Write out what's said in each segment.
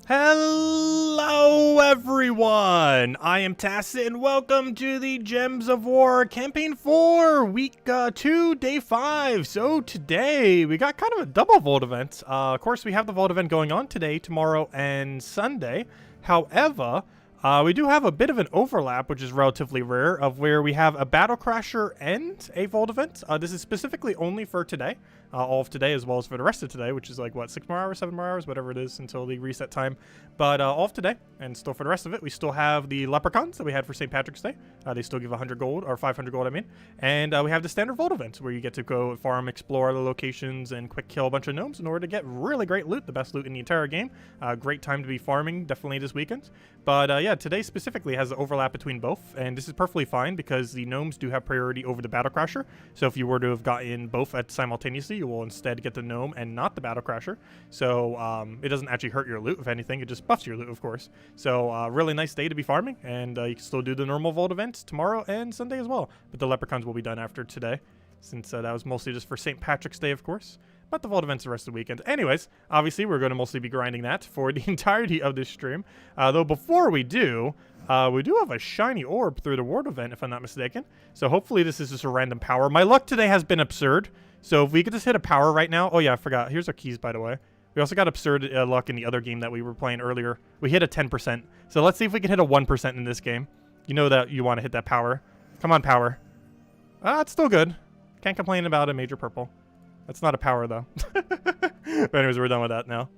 Hello everyone, I am Tacit and welcome to the Gems of War Campaign 4, Week 2, Day 5. So today, we got kind of a double Vault event. Of course, we have the Vault event going on today, tomorrow, and Sunday. However, we do have a bit of an overlap, which is relatively rare, of where we have a Battle Crasher and a Vault event. This is specifically only for today. All of today as well as for the rest of today, which is like, what, 6 more hours, 7 more hours, whatever it is until the reset time. But all of today, and still for the rest of it, we still have the Leprechauns that we had for St. Patrick's Day. They still give 100 gold, or 500 gold, I mean. And we have the standard Vault event, where you get to go farm, explore the locations, and quick kill a bunch of gnomes in order to get really great loot, the best loot in the entire game. Great time to be farming, definitely this weekend. But yeah, today specifically has the overlap between both, and this is perfectly fine because the gnomes do have priority over the Battle Crasher. So if you were to have gotten both simultaneously, you will instead get the gnome and not the Battle Crasher. So it doesn't actually hurt your loot, if anything, it just buffs your loot, of course. So really nice day to be farming, and you can still do the normal Vault event tomorrow and Sunday as well. But the Leprechauns will be done after today, since that was mostly just for St. Patrick's Day, of course. But the Vault event's the rest of the weekend. Anyways, obviously, we're going to mostly be grinding that for the entirety of this stream. Though before we do have a shiny orb through the Ward event, if I'm not mistaken. So hopefully this is just a random power. My luck today has been absurd. So if we could just hit a power right now. Oh yeah, I forgot. Here's our keys, by the way. We also got absurd luck in the other game that we were playing earlier. We hit a 10%. So let's see if we can hit a 1% in this game. You know that you want to hit that power. Come on, power. It's still good. Can't complain about a major purple. That's not a power, though. But anyways, we're done with that now.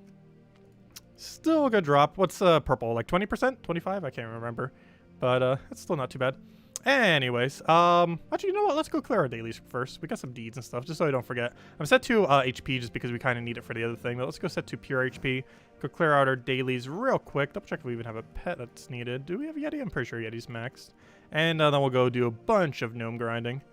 Still a good drop. What's purple? Like 20%? 25? I can't remember. But it's still not too bad. Anyways, actually, you know what? Let's go clear our dailies first. We got some deeds and stuff, just so I don't forget. I'm set to HP just because we kind of need it for the other thing. But let's go set to pure HP. Go clear out our dailies real quick. Double check if we even have a pet that's needed. Do we have Yeti? I'm pretty sure Yeti's maxed. And then we'll go do a bunch of gnome grinding.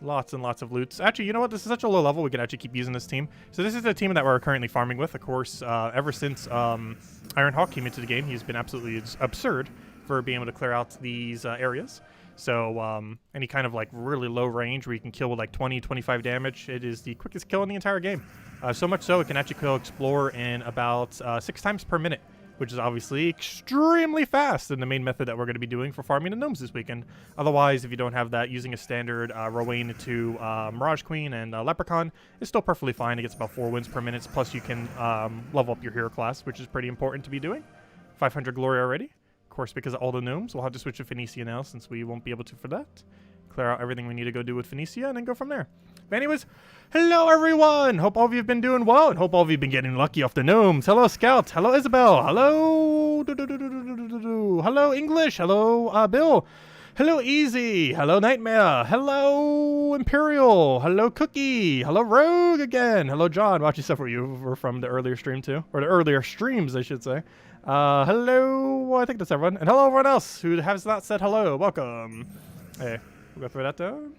Lots and lots of loots. Actually, you know what? This is such a low level, we can actually keep using this team. So this is the team that we're currently farming with. Of course, ever since Ironhawk came into the game, he's been absolutely absurd for being able to clear out these areas. So any kind of like really low range where you can kill with like 20, 25 damage, it is the quickest kill in the entire game. So much so, it can actually kill Explorer in about 6 times per minute, which is obviously extremely fast in the main method that we're going to be doing for farming the gnomes this weekend. Otherwise, if you don't have that, using a standard Rowan to Mirage Queen and Leprechaun is still perfectly fine. It gets about 4 wins per minute, plus you can level up your hero class, which is pretty important to be doing. 500 glory already. Of course, because of all the gnomes, we'll have to switch to Phoenicia now since we won't be able to for that. Clear out everything we need to go do with Phoenicia and then go from there. But anyways, hello everyone! Hope all of you have been doing well and hope all of you have been getting lucky off the gnomes. Hello Scout, hello Isabel, hello hello English, hello Bill, hello Easy, hello Nightmare, hello Imperial, hello Cookie, hello Rogue again, hello John. Watch yourself where you were from the earlier stream too, or the earlier streams I should say. Hello, I think that's everyone, and hello everyone else who has not said hello. Welcome. Hey, we'll go throw that down.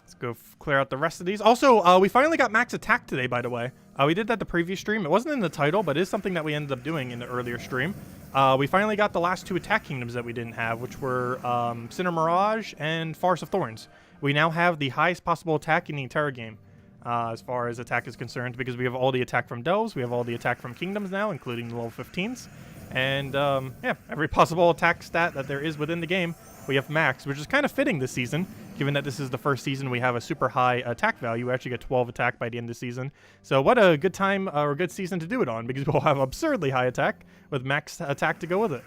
Let's go clear out the rest of these. Also, we finally got max attack today, by the way. We did that the previous stream. It wasn't in the title, but it is something that we ended up doing in the earlier stream. We finally got the last 2 attack kingdoms that we didn't have, which were Sinner Mirage and Forest of Thorns. We now have the highest possible attack in the entire game. As far as attack is concerned, because we have all the attack from Delves, we have all the attack from Kingdoms now, including the level 15s, and yeah, every possible attack stat that there is within the game, we have max, which is kind of fitting this season, given that this is the first season we have a super high attack value. We actually get 12 attack by the end of the season, so what a good time or good season to do it on, because we'll have absurdly high attack with max attack to go with it.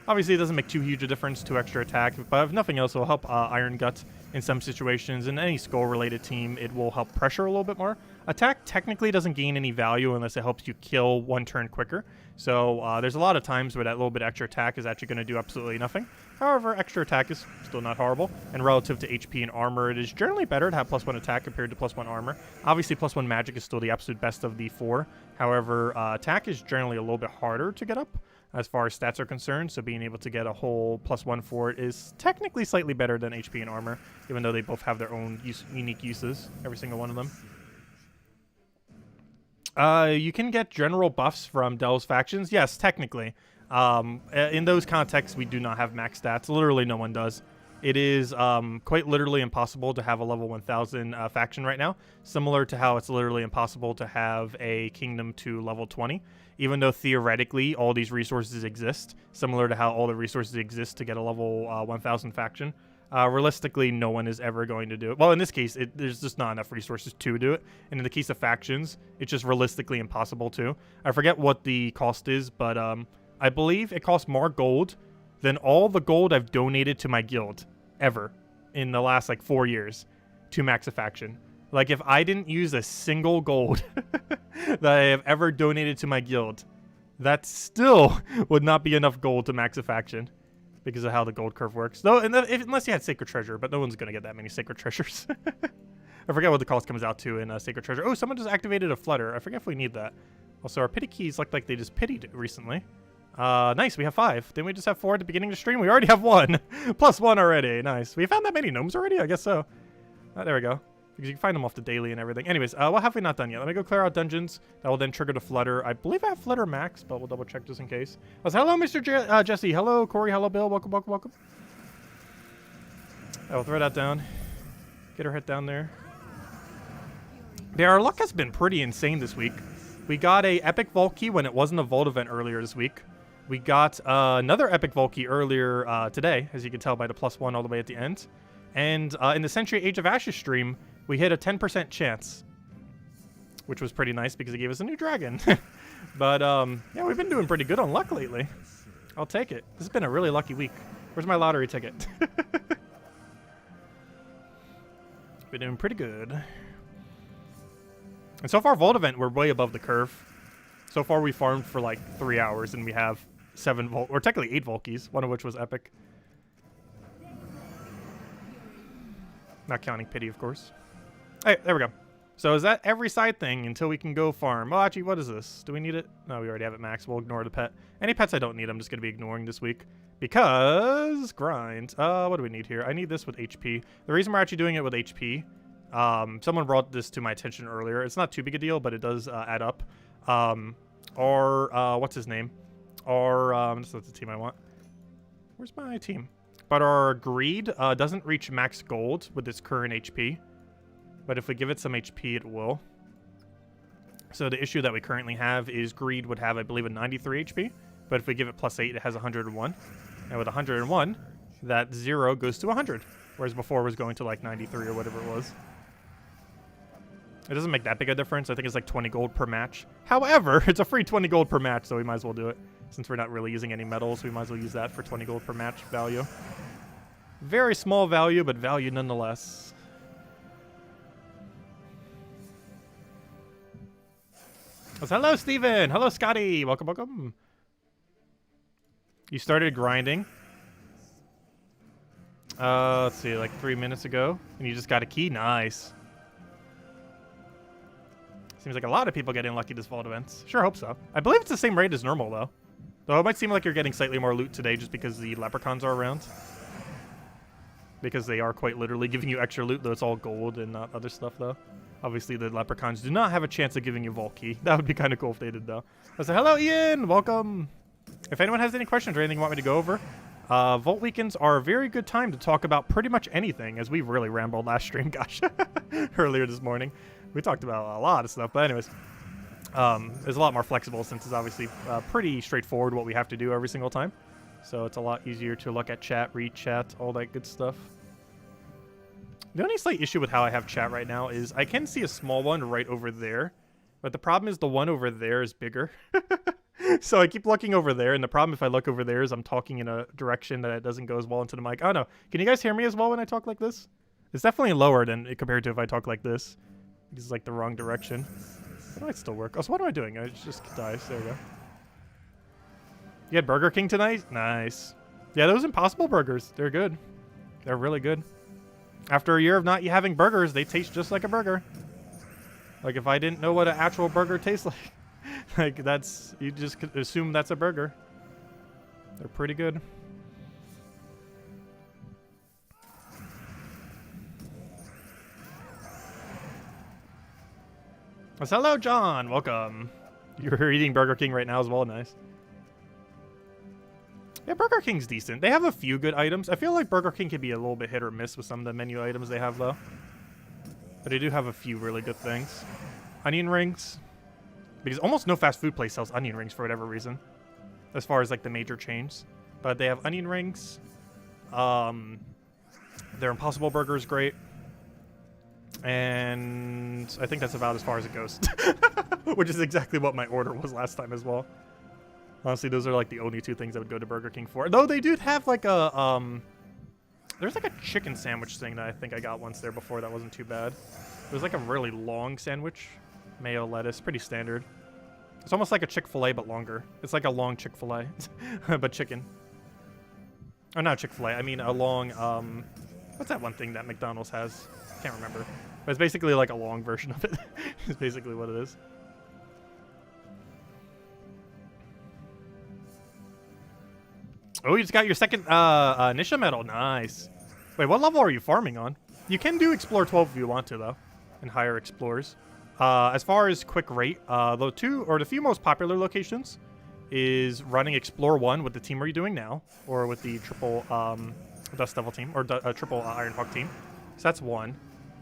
Obviously, it doesn't make too huge a difference to extra attack, but if nothing else, it will help Iron Gut in some situations. In any skull-related team, it will help pressure a little bit more. Attack technically doesn't gain any value unless it helps you kill 1 turn quicker. So there's a lot of times where that little bit extra attack is actually going to do absolutely nothing. However, extra attack is still not horrible, and relative to HP and armor, it is generally better to have +1 attack compared to +1 armor. Obviously, +1 magic is still the absolute best of the 4. However, attack is generally a little bit harder to get up as far as stats are concerned, so being able to get a whole +1 for it is technically slightly better than HP and armor, even though they both have their own unique uses, every single one of them. You can get general buffs from Delves factions. Yes, technically. In those contexts, we do not have max stats. Literally no one does. It is quite literally impossible to have a level 1000 faction right now, similar to how it's literally impossible to have a kingdom to level 20, even though theoretically all these resources exist, similar to how all the resources exist to get a level 1000 faction. Realistically, no one is ever going to do it. Well, in this case, there's just not enough resources to do it. And in the case of factions, it's just realistically impossible to. I forget what the cost is, but I believe it costs more gold than all the gold I've donated to my guild ever in the last like 4 years to max a faction. Like if I didn't use a single gold that I have ever donated to my guild, that still would not be enough gold to max a faction because of how the gold curve works. Though, unless you had Sacred Treasure, but no one's going to get that many Sacred Treasures. I forget what the cost comes out to in Sacred Treasure. Oh, someone just activated a Flutter. I forget if we need that. Also, our pity keys look like they just pitied recently. Nice, we have 5. Didn't we just have 4 at the beginning of the stream? We already have 1. Plus 1 already. Nice. We found that many gnomes already? I guess so. There we go. Because you can find them off the daily and everything. Anyways, what have we not done yet? Let me go clear out dungeons. That will then trigger the Flutter. I believe I have Flutter max, but we'll double check just in case. Hello, Mr. Jesse. Hello, Corey. Hello, Bill. Welcome, welcome, welcome. I will throw that down. Get her head down there. Yeah, our luck has been pretty insane this week. We got a Epic Vault Key when it wasn't a Vault event earlier this week. We got another Epic Vault Key earlier today, as you can tell by the +1 all the way at the end. And in the Century Age of Ashes stream, we hit a 10% chance, which was pretty nice because it gave us a new dragon. But yeah, we've been doing pretty good on luck lately. I'll take it. This has been a really lucky week. Where's my lottery ticket? Been doing pretty good. And so far, Vault event, we're way above the curve. So far, we farmed for like 3 hours, and we have 7 Vault, or technically 8 Vault keys, one of which was epic. Not counting pity, of course. Hey, there we go. So is that every side thing until we can go farm? Oh, actually, what is this? Do we need it? No, we already have it max. We'll ignore the pet. Any pets I don't need, I'm just going to be ignoring this week. Because grind. What do we need here? I need this with HP. The reason we're actually doing it with HP, someone brought this to my attention earlier. It's not too big a deal, but it does add up. What's his name? That's not the team I want. Where's my team? But our greed doesn't reach max gold with its current HP. But if we give it some HP, it will. So the issue that we currently have is greed would have, I believe, a 93 HP. But if we give it +8, it has 101. And with 101, that 0 goes to 100. Whereas before it was going to like 93 or whatever it was. It doesn't make that big a difference. I think it's like 20 gold per match. However, it's a free 20 gold per match, so we might as well do it. Since we're not really using any metals, we might as well use that for 20 gold per match value. Very small value, but value nonetheless. Hello, Steven. Hello, Scotty. Welcome, welcome. You started grinding. Let's see, like 3 minutes ago. And you just got a key? Nice. Seems like a lot of people getting lucky this Vault events. Sure hope so. I believe it's the same rate as normal, though. Though it might seem like you're getting slightly more loot today just because the leprechauns are around. Because they are quite literally giving you extra loot, though it's all gold and not other stuff, though. Obviously, the leprechauns do not have a chance of giving you Vault Key. That would be kind of cool if they did, though. I say, hello, Ian! Welcome! If anyone has any questions or anything you want me to go over, Vault weekends are a very good time to talk about pretty much anything, as we really rambled last stream, gosh, earlier this morning. We talked about a lot of stuff, but anyways. It's a lot more flexible since it's obviously pretty straightforward what we have to do every single time. So it's a lot easier to look at chat, read chat, all that good stuff. The only slight issue with how I have chat right now is I can see a small one right over there. But the problem is the one over there is bigger. So I keep looking over there, and the problem if I look over there is I'm talking in a direction that it doesn't go as well into the mic. Oh no, can you guys hear me as well when I talk like this? It's definitely lower than compared to if I talk like this. It's like the wrong direction. It might still work. Oh, so what am I doing? I just died. There we go. You had Burger King tonight? Nice. Yeah, those Impossible Burgers. They're good. They're really good. After a year of not having burgers, they taste just like a burger. Like if I didn't know what an actual burger tastes like, like that's, you just could assume that's a burger. They're pretty good. Hello, John. Welcome. You're eating Burger King right now as well. Nice. Yeah, Burger King's decent. They have a few good items. I feel like Burger King can be a little bit hit or miss with some of the menu items they have, though. But they do have a few really good things. Onion rings. Because almost no fast food place sells onion rings for whatever reason. As far as, like, the major chains. But they have onion rings. Their Impossible Burger is great. And I think that's about as far as it goes. Which is exactly what my order was last time as well. Honestly, those are like the only two things I would go to Burger King for. Though they do have like a, there's like a chicken sandwich thing that I think I got once there before that wasn't too bad. It was like a really long sandwich. Mayo, lettuce, pretty standard. It's almost like a Chick-fil-A, but longer. It's like a long Chick-fil-A, but chicken. Oh, not Chick-fil-A. I mean a long, what's that one thing that McDonald's has? Can't remember. But it's basically like a long version of it. It's basically what it is. Oh, you just got your second Nisha medal. Nice. Wait, what level are you farming on? You can do Explore 12 if you want to, though, and higher Explorers. As far as quick rate, the few most popular locations is running Explore 1 with the team we're doing now, or with the triple Dust Devil team, or triple Iron Hawk team. So that's one.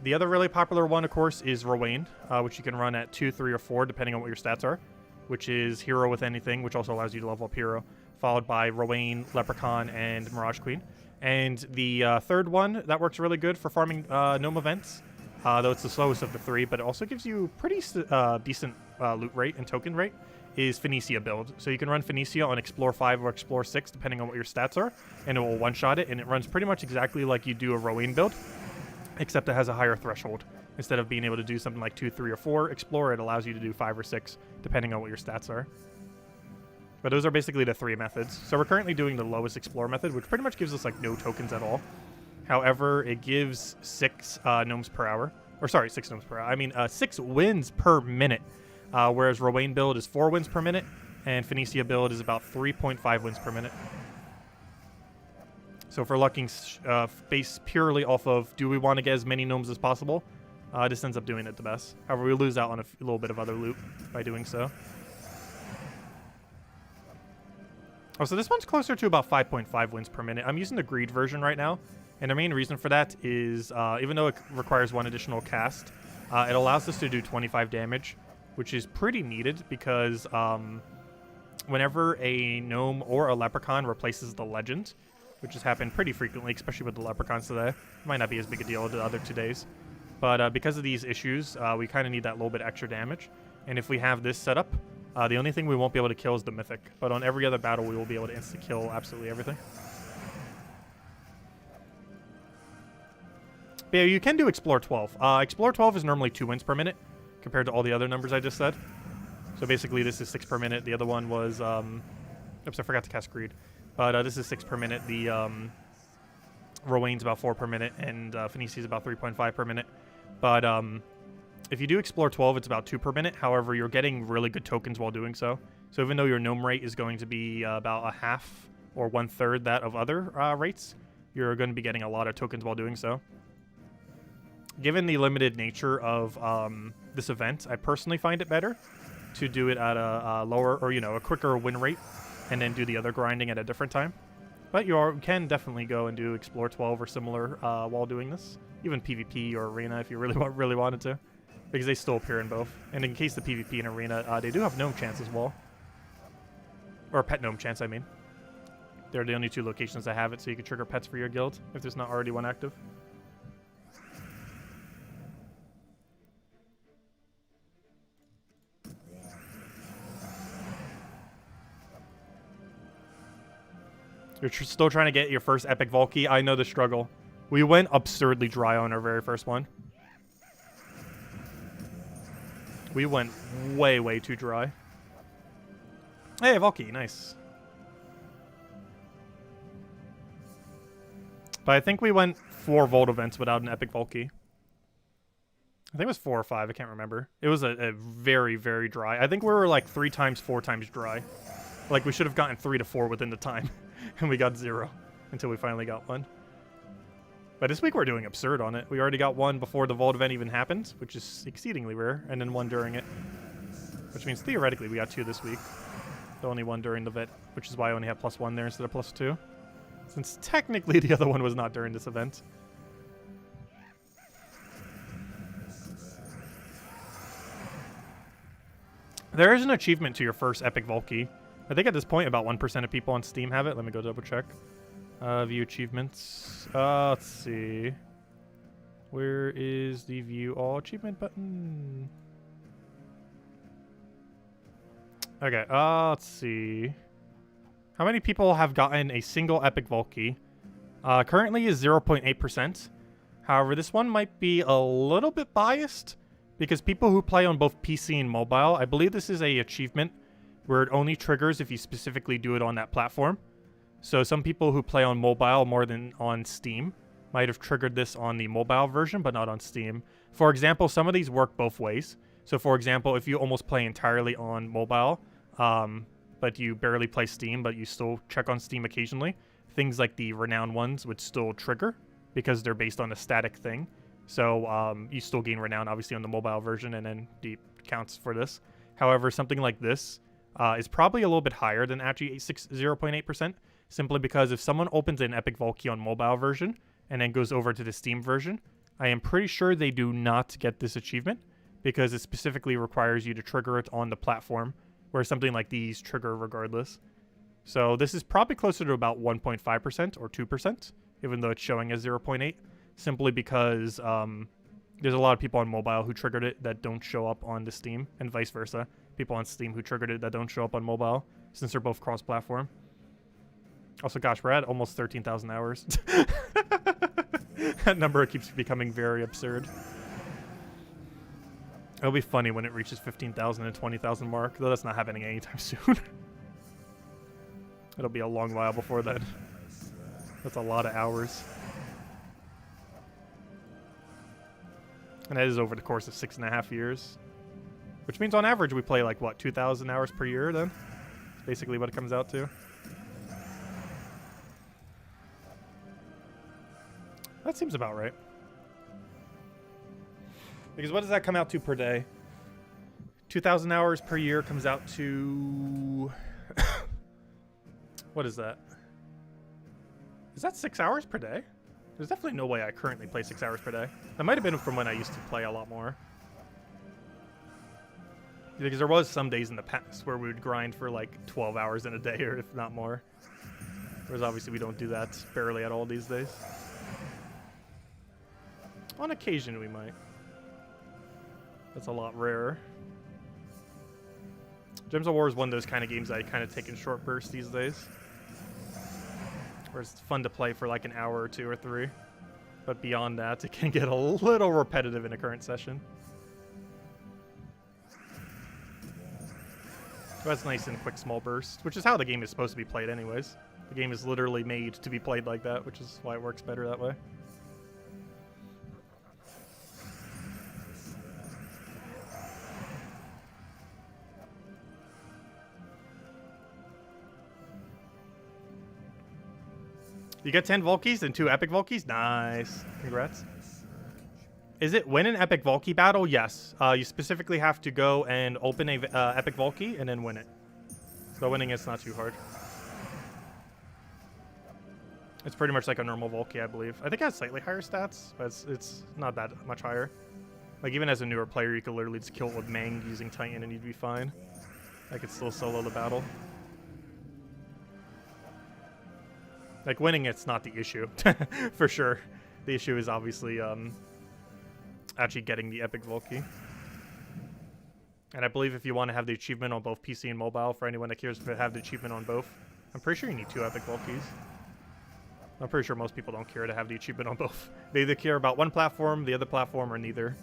The other really popular one, of course, is Rowan, which you can run at 2, 3, or 4, depending on what your stats are, which is Hero with anything, which also allows you to level up Hero, followed by Rowan, Leprechaun, and Mirage Queen. And the third one that works really good for farming Gnome events, though it's the slowest of the three, but it also gives you pretty decent loot rate and token rate, is Phoenicia build. So you can run Phoenicia on Explore 5 or Explore 6, depending on what your stats are, and it will one-shot it, and it runs pretty much exactly like you do a Rowan build, except it has a higher threshold. Instead of being able to do something like 2, 3, or 4 Explore, it allows you to do 5 or 6, depending on what your stats are. But those are basically the three methods. So we're currently doing the lowest Explore method, which pretty much gives us like no tokens at all. However, it gives 6 gnomes per hour. Or sorry, 6 gnomes per hour. I mean, 6 wins per minute. Whereas Rowan build is 4 wins per minute, and Phoenicia build is about 3.5 wins per minute. So if we're looking based purely off of do we want to get as many gnomes as possible, this ends up doing it the best. However, we lose out on a little bit of other loot by doing so. Oh, so this one's closer to about 5.5 wins per minute. I'm using the Greed version right now, and the main reason for that is even though it requires 1 additional cast, it allows us to do 25 damage, which is pretty needed because whenever a gnome or a leprechaun replaces the legend, which has happened pretty frequently, especially with the leprechauns today, it might not be as big a deal as the other 2 days. But because of these issues, we kind of need that little bit extra damage. And if we have this set up, the only thing we won't be able to kill is the Mythic. But on every other battle, we will be able to insta-kill absolutely everything. But yeah, you can do Explore 12. Explore 12 is normally 2 wins per minute, compared to all the other numbers I just said. So basically, this is 6 per minute. The other one was... oops, I forgot to cast Greed. But this is 6 per minute. The Rowan's about 4 per minute, and Phoenicia's about 3.5 per minute. But if you do Explore 12, it's about 2 per minute. However, you're getting really good tokens while doing so. So even though your gnome rate is going to be about a half or 1/3 that of other rates, you're going to be getting a lot of tokens while doing so. Given the limited nature of this event, I personally find it better to do it at a lower or, a quicker win rate and then do the other grinding at a different time. But you can definitely go and do Explore 12 or similar while doing this. Even PvP or Arena if you really wanted to. Because they still appear in both. And in case the PvP and Arena, they do have Gnome Chance as well. Or Pet Gnome Chance, I mean. They're the only 2 locations that have it, so you can trigger pets for your guild if there's not already one active. You're still trying to get your first Epic Valky? I know the struggle. We went absurdly dry on our very first one. We went way, way too dry. Hey, Valky, nice. But I think we went 4 Vault events without an Epic Valky. I think it was 4 or 5, I can't remember. It was a very, very dry. I think we were like 3 times, 4 times dry. Like we should have gotten 3 to 4 within the time. And we got 0 until we finally got 1. But this week we're doing absurd on it. We already got 1 before the Vault event even happened, which is exceedingly rare, and then 1 during it. Which means theoretically we got 2 this week. The only one during the event, which is why I only have +1 there instead of +2. Since technically the other one was not during this event. There is an achievement to your first epic Volkey. I think at this point about 1% of people on Steam have it. Let me go double check. View achievements. Let's see. Where is the view all achievement button? Okay, let's see. How many people have gotten a single epic Volkey? Currently is 0.8%. However, this one might be a little bit biased because people who play on both PC and mobile, I believe this is a achievement where it only triggers if you specifically do it on that platform. So some people who play on mobile more than on Steam might have triggered this on the mobile version, but not on Steam. For example, some of these work both ways. So for example, if you almost play entirely on mobile, but you barely play Steam, but you still check on Steam occasionally, things like the renown ones would still trigger because they're based on a static thing. So you still gain renown, obviously, on the mobile version, and then the counts for this. However, something like this is probably a little bit higher than actually 0.8%, simply because if someone opens an epic Volkey on mobile version and then goes over to the Steam version, I am pretty sure they do not get this achievement because it specifically requires you to trigger it on the platform, where something like these trigger regardless. So this is probably closer to about 1.5% or 2%, even though it's showing as 0.8, simply because there's a lot of people on mobile who triggered it that don't show up on the Steam, and vice versa. People on Steam who triggered it that don't show up on mobile, since they're both cross-platform. Also, gosh, we're at almost 13,000 hours. That number keeps becoming very absurd. It'll be funny when it reaches 15,000 and 20,000 mark, though that's not happening anytime soon. It'll be a long while before then. That's a lot of hours. And that is over the course of 6.5 years. Which means on average we play like, what, 2,000 hours per year then? That's basically what it comes out to. That seems about right. Because what does that come out to per day? 2,000 hours per year comes out to... What is that? Is that 6 hours per day? There's definitely no way I currently play 6 hours per day. That might have been from when I used to play a lot more. Because there was some days in the past where we would grind for like 12 hours in a day, or if not more. Whereas obviously we don't do that barely at all these days. On occasion we might. That's a lot rarer. Gems of War is one of those kind of games that I kind of take in short bursts these days. Where it's fun to play for like an hour or 2 or 3. But beyond that, it can get a little repetitive in a current session. But that's nice in quick small bursts, which is how the game is supposed to be played anyways. The game is literally made to be played like that, which is why it works better that way. You get 10 Volkeys and 2 epic Volkeys? Nice. Congrats. Is it win an epic Volkey battle? Yes. You specifically have to go and open a epic Volkey and then win it. So winning it's not too hard. It's pretty much like a normal Volkey, I believe. I think it has slightly higher stats, but it's not that much higher. Like, even as a newer player, you could literally just kill it with Mang using Titan and you'd be fine. I could still solo the battle. Like, winning it's not the issue, for sure. The issue is obviously actually getting the epic Volkey. And I believe if you want to have the achievement on both PC and mobile, for anyone that cares to have the achievement on both, I'm pretty sure you need 2 epic Volkeys. I'm pretty sure most people don't care to have the achievement on both. They either care about one platform, the other platform, or neither.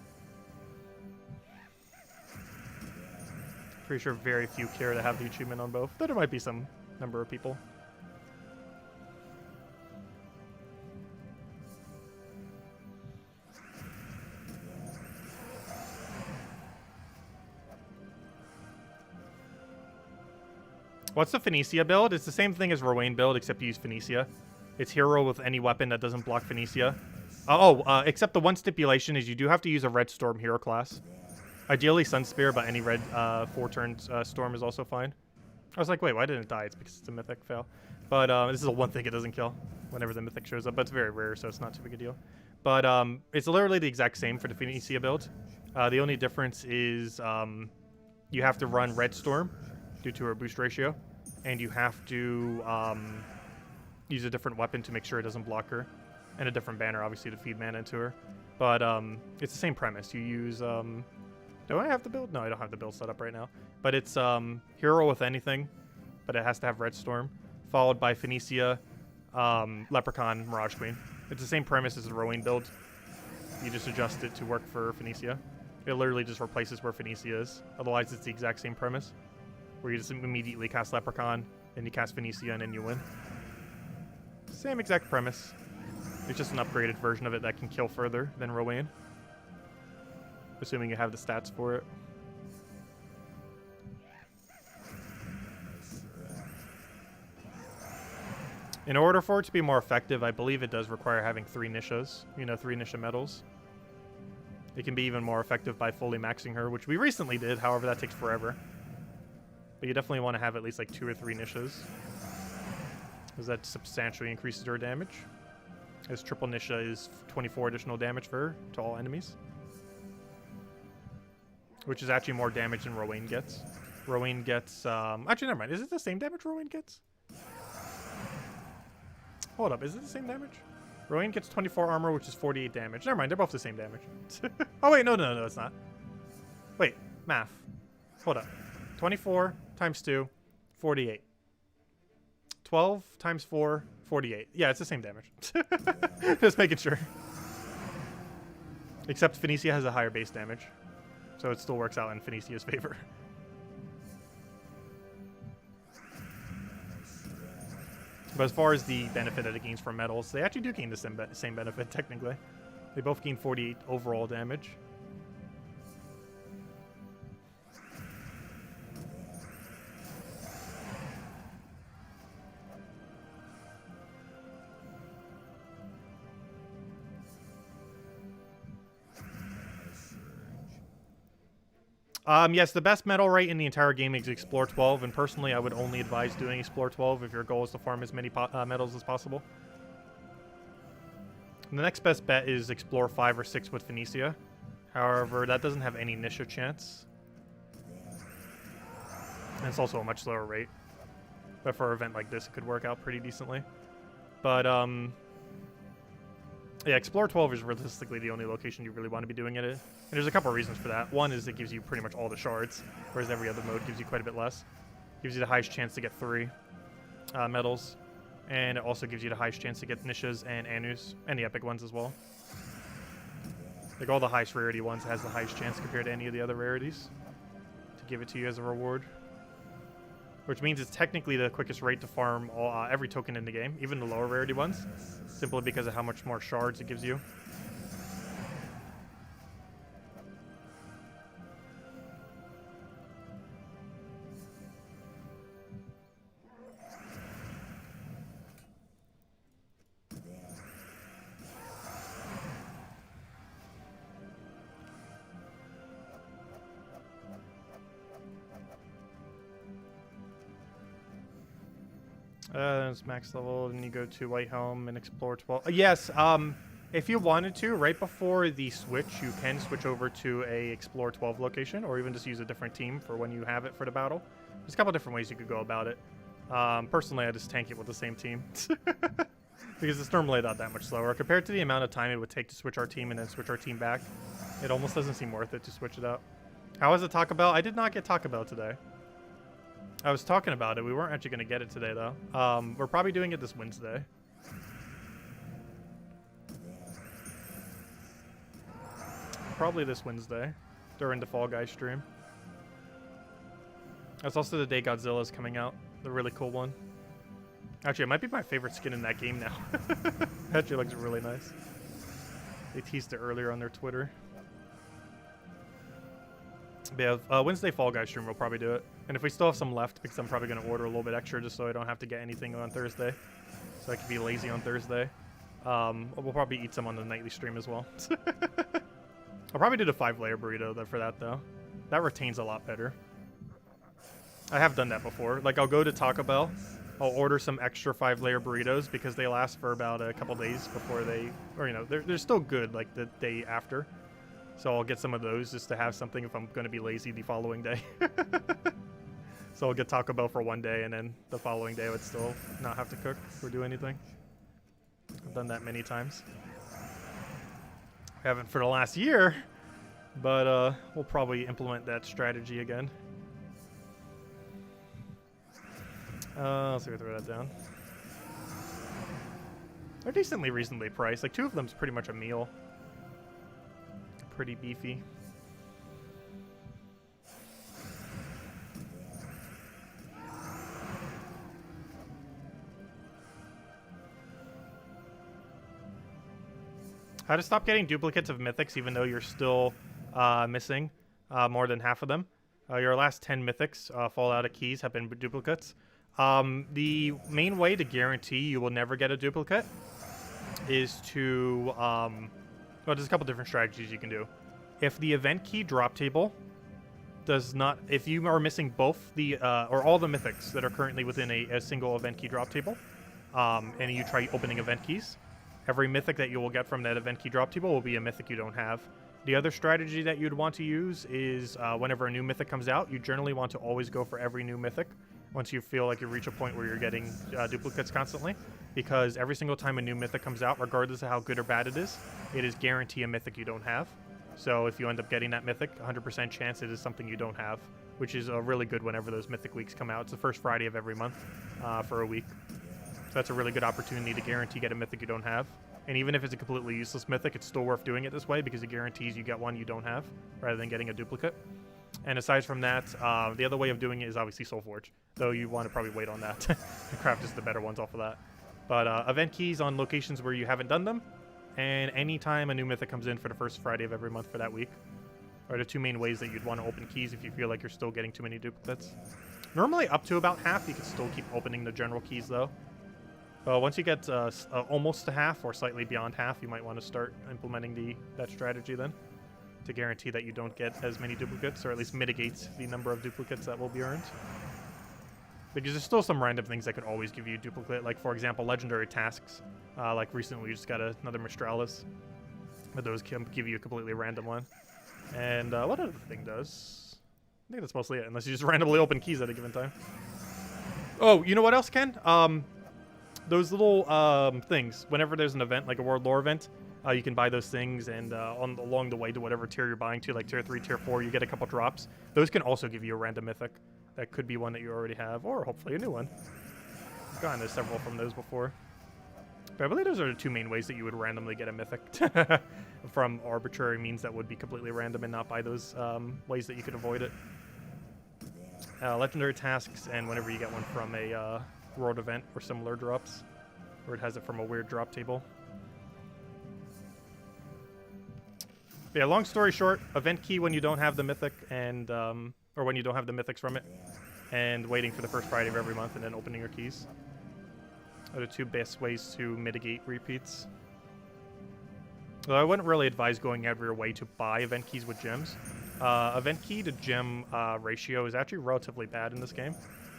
Pretty sure very few care to have the achievement on both, though there might be some number of people. What's the Phoenicia build? It's the same thing as Rowan build, except you use Phoenicia. It's hero with any weapon that doesn't block Phoenicia. Except the one stipulation is you do have to use a red storm hero class. Ideally Sunspear, but any red 4-turn storm is also fine. I was like, wait, why didn't it die? It's because it's a mythic fail. But this is the one thing it doesn't kill whenever the mythic shows up. But it's very rare, so it's not too big a deal. But it's literally the exact same for the Phoenicia build. The only difference is you have to run Red Storm due to her boost ratio. And you have to use a different weapon to make sure it doesn't block her. And a different banner, obviously, to feed mana into her. But it's the same premise. You use... do I have the build? No, I don't have the build set up right now. But it's Hero with anything, but it has to have Red Storm, followed by Phoenicia, Leprechaun, Mirage Queen. It's the same premise as the Rowan build. You just adjust it to work for Phoenicia. It literally just replaces where Phoenicia is. Otherwise, it's the exact same premise, where you just immediately cast Leprechaun, then you cast Phoenicia, and then you win. Same exact premise. It's just an upgraded version of it that can kill further than Rowan. Assuming you have the stats for it. In order for it to be more effective, I believe it does require having 3 Nishas. You know, 3 Nisha medals. It can be even more effective by fully maxing her, which we recently did. However, that takes forever. But you definitely want to have at least like 2 or 3 Nishas, because that substantially increases her damage. As triple Nisha is 24 additional damage for her to all enemies. Which is actually more damage than Rowan gets. Rowan gets, actually, never mind. Is it the same damage Rowan gets? Hold up, is it the same damage? Rowan gets 24 armor, which is 48 damage. Never mind, they're both the same damage. Oh, wait, no, it's not. Wait, math. Hold up. 24 times 2, 48. 12 times 4, 48. Yeah, it's the same damage. Just making sure. Except Phoenicia has a higher base damage. So it still works out in Phoenicia's favor. But as far as the benefit that it gains from metals, they actually do gain the same benefit, technically. They both gain 48 overall damage. Yes, the best metal rate in the entire game is Explore 12, and personally I would only advise doing Explore 12 if your goal is to farm as many metals as possible. And the next best bet is Explore 5 or 6 with Phoenicia. However, that doesn't have any Nisha chance. And it's also a much slower rate. But for an event like this, it could work out pretty decently. But, yeah, Explore 12 is realistically the only location you really want to be doing it in. And there's a couple of reasons for that. One is it gives you pretty much all the shards, whereas every other mode gives you quite a bit less. Gives you the highest chance to get 3 medals. And it also gives you the highest chance to get Nishas and Anus, and the epic ones as well. Like all the highest rarity ones has the highest chance compared to any of the other rarities to give it to you as a reward. Which means it's technically the quickest rate to farm all, every token in the game, even the lower rarity ones, simply because of how much more shards it gives you. It's max level, then you go to White Helm and Explore 12. Yes, if you wanted to, right before the switch, you can switch over to a Explore 12 location, or even just use a different team for when you have it for the battle. There's a couple different ways you could go about it. Personally, I just tank it with the same team. Because it's normally not that much slower. Compared to the amount of time it would take to switch our team and then switch our team back, it almost doesn't seem worth it to switch it out. How is it Taco Bell? I did not get Taco Bell today. I was talking about it. We weren't actually going to get it today, though. We're probably doing it this Wednesday. Probably this Wednesday during the Fall Guys stream. That's also the day Godzilla's coming out. The really cool one. Actually, it might be my favorite skin in that game now. Actually looks really nice. They teased it earlier on their Twitter. But yeah, Wednesday Fall Guys stream, we'll probably do it. And if we still have some left, because I'm probably going to order a little bit extra just so I don't have to get anything on Thursday. So I can be lazy on Thursday. We'll probably eat some on the nightly stream as well. I'll probably do the 5-layer burrito for that, though. That retains a lot better. I have done that before. Like, I'll go to Taco Bell, I'll order some extra 5-layer burritos because they last for about a couple days before they, or you know, they're still good like the day after. So I'll get some of those just to have something if I'm going to be lazy the following day. So I'll get Taco Bell for one day and then the following day I would still not have to cook or do anything. I've done that many times. I haven't for the last year, but we'll probably implement that strategy again. Let's see if we throw that down. They're decently reasonably priced. Like 2 of them's pretty much a meal. Pretty beefy. How to stop getting duplicates of mythics even though you're still missing more than half of them. Your last 10 mythics fall out of keys have been duplicates. The main way to guarantee you will never get a duplicate is to, well, there's a couple different strategies you can do. If the event key drop table does not, if you are missing both the, or all the mythics that are currently within a single event key drop table, and you try opening event keys, every mythic that you will get from that event key drop table will be a mythic you don't have. The other strategy that you'd want to use is whenever a new mythic comes out, you generally want to always go for every new mythic once you feel like you reach a point where you're getting duplicates constantly, because every single time a new mythic comes out, regardless of how good or bad it is guarantee a mythic you don't have. So if you end up getting that mythic, 100% chance it is something you don't have, which is really good whenever those mythic weeks come out. It's the first Friday of every month for a week. So that's a really good opportunity to guarantee get a mythic you don't have. And even if it's a completely useless mythic, it's still worth doing it this way because it guarantees you get one you don't have rather than getting a duplicate. And aside from that, the other way of doing it is obviously Soulforge, though you want to probably wait on that. And craft just the better ones off of that. But event keys on locations where you haven't done them, and anytime a new mythic comes in for the first Friday of every month for that week, are the 2 main ways that you'd want to open keys if you feel like you're still getting too many duplicates. Normally up to about half, you can still keep opening the general keys though. Once you get almost to half or slightly beyond half, you might want to start implementing that strategy then to guarantee that you don't get as many duplicates, or at least mitigate the number of duplicates that will be earned. Because there's still some random things that could always give you a duplicate, like for example legendary tasks. Like recently we just got another Mistralis, but those can give you a completely random one. And what other thing does? I think that's mostly it, unless you just randomly open keys at a given time. Oh, you know what else can? Those little things, whenever there's an event, like a World Lore event, you can buy those things, and along the way to whatever tier you're buying to, like tier 3, tier 4, you get a couple drops. Those can also give you a random mythic. That could be one that you already have, or hopefully a new one. I've gotten several from those before. But I believe those are the 2 main ways that you would randomly get a mythic from arbitrary means that would be completely random and not by those ways that you could avoid it. Legendary tasks, and whenever you get one from a world event or similar drops, or it has it from a weird drop table. But yeah, long story short, event key when you don't have the mythic, and or when you don't have the mythics from it, and waiting for the first Friday of every month and then opening your keys are the 2 best ways to mitigate repeats. Though I wouldn't really advise going out of your way to buy event keys with gems. Event key to gem ratio is actually relatively bad in this game.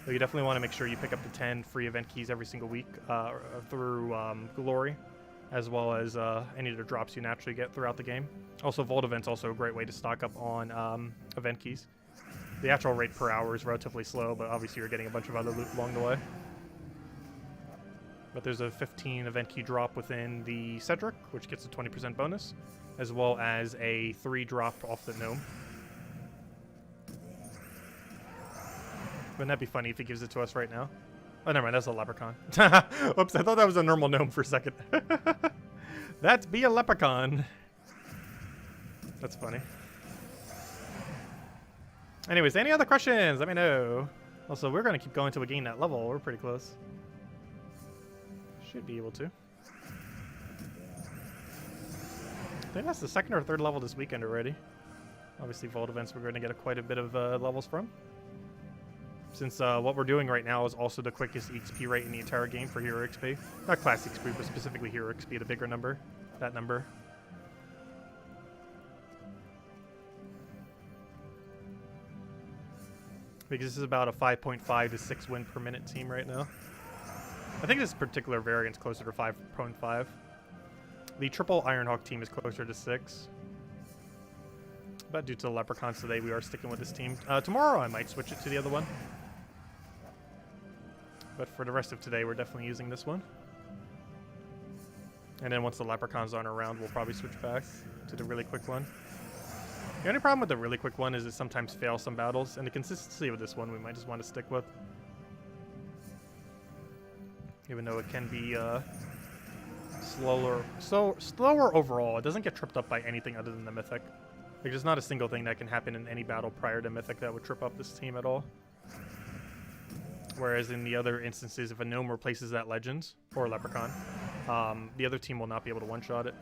So you definitely want to make sure you pick up the 10 free event keys every single week through Glory, as well as any of the drops you naturally get throughout the game. Also, Vault Event's also a great way to stock up on event keys. The actual rate per hour is relatively slow, but obviously you're getting a bunch of other loot along the way. But there's a 15 event key drop within the Cedric, which gets a 20% bonus, as well as a 3 drop off the gnome. Wouldn't that be funny if he gives it to us right now? Oh, never mind, that's a leprechaun. Oops, I thought that was a normal gnome for a second. That'd be a leprechaun. That's funny. Anyways, any other questions? Let me know. Also, we're going to keep going until we gain that level. We're pretty close. Should be able to. I think that's the 2nd or 3rd level this weekend already. Obviously, Vault events we're going to get quite a bit of levels from. Since what we're doing right now is also the quickest XP rate in the entire game for Hero XP. Not Class XP, but specifically Hero XP, the bigger number. That number. because this is about a 5.5 to 6 win per minute team right now. I think this particular variant's closer to 5.5. The triple Ironhawk team is closer to 6. But due to the Leprechauns today, we are sticking with this team. Tomorrow I might switch it to the other one. But for the rest of today, we're definitely using this one. And then once the Leprechauns aren't around, we'll probably switch back to the really quick one. The only problem with the really quick one is it sometimes fails some battles, and the consistency with this one we might just want to stick with. Even though it can be slower overall, it doesn't get tripped up by anything other than the Mythic. Like, there's not a single thing that can happen in any battle prior to Mythic that would trip up this team at all. Whereas in the other instances, if a Gnome replaces that Legends, or Leprechaun, the other team will not be able to one-shot it.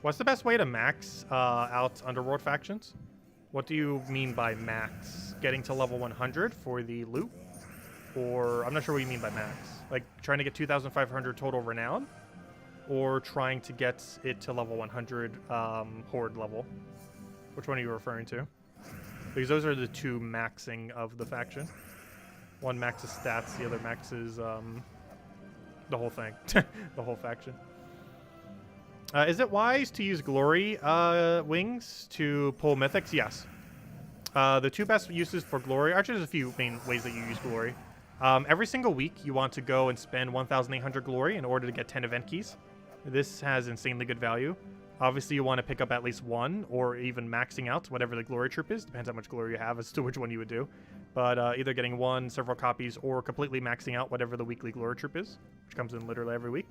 What's the best way to max out Underworld factions? What do you mean by max? Getting to level 100 for the loot? Or, I'm not sure what you mean by max. Like, trying to get 2,500 total renown? Or trying to get it to level 100 Horde level? Which one are you referring to? Because those are the two maxing of the faction. One maxes stats, the other maxes the whole thing. The whole faction. Is it wise to use Glory wings to pull Mythics? Yes. The two best uses for Glory, actually there's a few main ways that you use Glory. Every single week you want to go and spend 1,800 Glory in order to get 10 event keys. This has insanely good value. Obviously you want to pick up at least one, or even maxing out whatever the Glory troop is. Depends how much Glory you have as to which one you would do. But either getting one, several copies, or completely maxing out whatever the weekly Glory troop is, which comes in literally every week.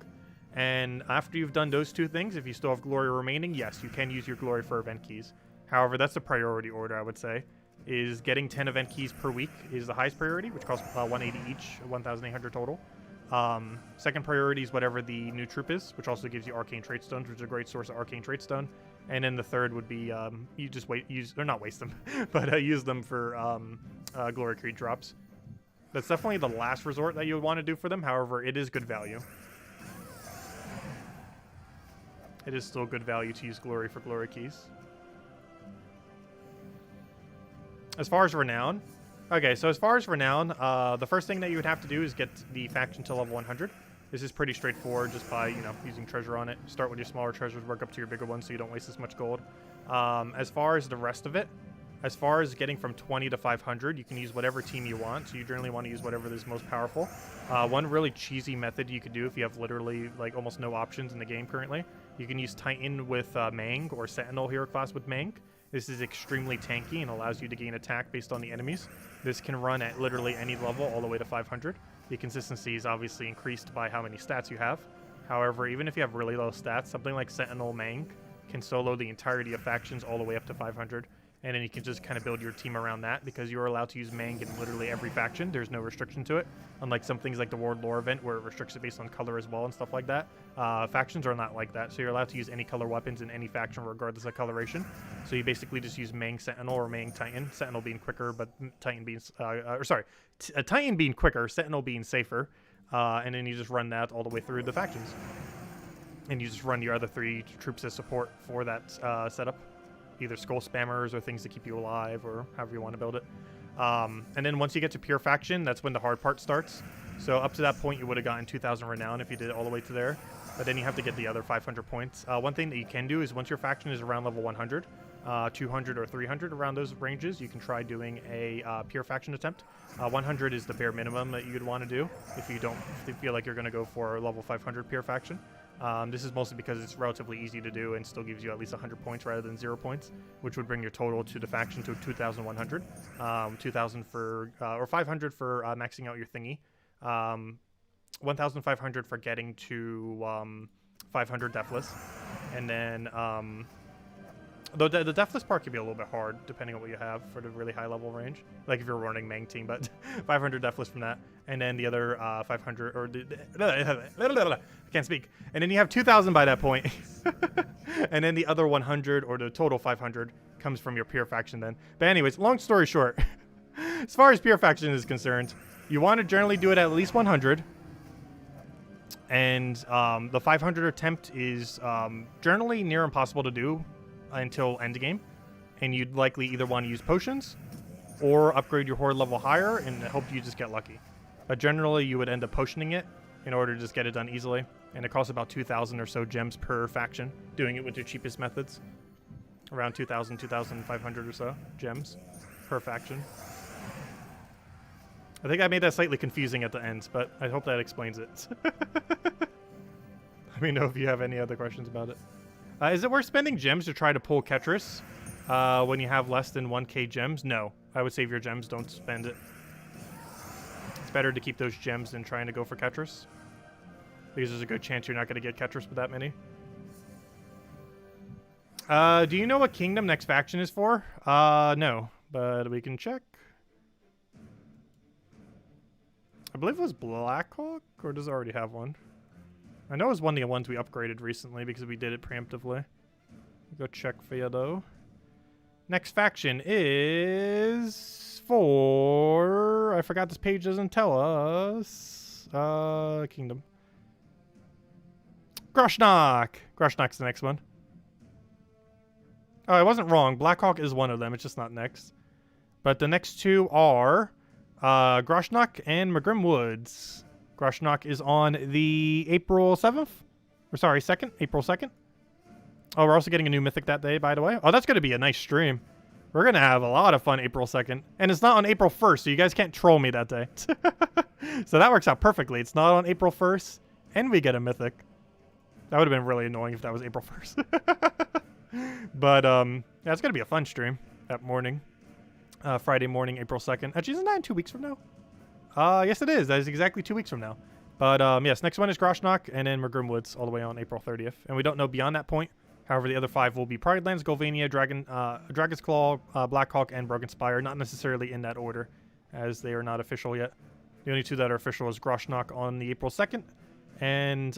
And after you've done those two things, if you still have Glory remaining, yes, you can use your Glory for event keys. However, that's the priority order, I would say. Is getting 10 event keys per week is the highest priority, which costs 180 each, 1,800 total. Second priority is whatever the new troop is, which also gives you Arcane Trait Stones, which is a great source of Arcane Trait Stone. And then the third would be you just not waste them, but use them for Glory Creed drops. That's definitely the last resort that you would want to do for them. However, it is good value. It is still good value to use Glory for Glory keys. As far as Renown, okay, so as far as Renown, the first thing that you would have to do is get the faction to level 100. This is pretty straightforward just by, using treasure on it. Start with your smaller treasures, work up to your bigger ones so you don't waste as much gold. As far as the rest of it, as far as getting from 20 to 500, you can use whatever team you want. So you generally want to use whatever is most powerful. One really cheesy method you could do if you have literally like almost no options in the game currently, you can use Titan with Mang or Sentinel hero class with Mang. This is extremely tanky and allows you to gain attack based on the enemies. This can run at literally any level all the way to 500. The consistency is obviously increased by how many stats you have. However, even if you have really low stats, something like Sentinel Mang can solo the entirety of factions all the way up to 500. And then you can just kind of build your team around that because you're allowed to use Mang in literally every faction. There's no restriction to it. Unlike some things like the World Lore event where it restricts it based on color as well and stuff like that. Factions are not like that. So you're allowed to use any color weapons in any faction regardless of coloration. So you basically just use Mang Sentinel or Mang Titan. Sentinel being quicker, but Titan being... Titan being quicker, Sentinel being safer. And then you just run that all the way through the factions. And you just run your other 3 troops as support for that setup. Either skull spammers or things to keep you alive or however you want to build it. And then once you get to pure faction, that's when the hard part starts. So up to that point, you would have gotten 2,000 renown if you did it all the way to there. But then you have to get the other 500 points. One thing that you can do is once your faction is around level 100, 200 or 300 around those ranges, you can try doing a pure faction attempt. 100 is the bare minimum that you'd want to do if you don't feel like you're going to go for a level 500 pure faction. This is mostly because it's relatively easy to do and still gives you at least 100 points rather than 0 points, which would bring your total to the faction to 2,100. 2,000 for, or 500 for maxing out your thingy. 1,500 for getting to 500 Deathless. And then, though the Deathless part can be a little bit hard depending on what you have for the really high level range. Like if you're running Mang team, but 500 Deathless from that. And then the other 500, or I can't speak. And then you have 2,000 by that point. And then the other 100 or the total 500 comes from your pure faction then. But anyways, long story short, as far as pure faction is concerned, you want to generally do it at least 100. And the 500 attempt is generally near impossible to do until end game. and you'd likely either want to use potions or upgrade your horde level higher and hope you just get lucky. But generally, you would end up potioning it in order to just get it done easily. And it costs about 2,000 or so gems per faction, doing it with your cheapest methods. Around 2,000, 2,500 or so gems per faction. I think I made that slightly confusing at the end, but I hope that explains it. Let me know if you have any other questions about it. Is it worth spending gems to try to pull Ketris when you have less than 1k gems? No. I would save your gems. Don't spend it. It's better to keep those gems than trying to go for Ketris, because there's a good chance you're not going to get Ketris with that many. Do you know what kingdom next faction is for? No, but we can check. I believe it was Blackhawk, or does it already have one? I know it was one of the ones we upgraded recently because we did it preemptively. Go check for you, though. Next faction is for... I forgot this page doesn't tell us. Kingdom. Groshnok! Groshnok's the next one. Oh, I wasn't wrong. Blackhawk is one of them. It's just not next. But the next two are Groshnok and Magrim Woods. Groshnok is on the April 7th. Or sorry, 2nd. April 2nd. Oh, we're also getting a new mythic that day, by the way. Oh, that's going to be a nice stream. We're going to have a lot of fun April 2nd. And it's not on April 1st, so you guys can't troll me that day. So that works out perfectly. It's not on April 1st, and we get a mythic. That would have been really annoying if that was April 1st. But, yeah, it's going to be a fun stream that morning. Friday morning, April 2nd. Actually, isn't that in 2 weeks from now? Yes, it is. That is exactly 2 weeks from now. But, yes, next one is Groshnok, and then Magrim Woods all the way on April 30th. And we don't know beyond that point. However, the other 5 will be Pride Lands, Golvania, Dragon's Claw, Blackhawk, and Broken Spire. Not necessarily in that order, as they are not official yet. The only 2 that are official is Groshnok on the April 2nd, and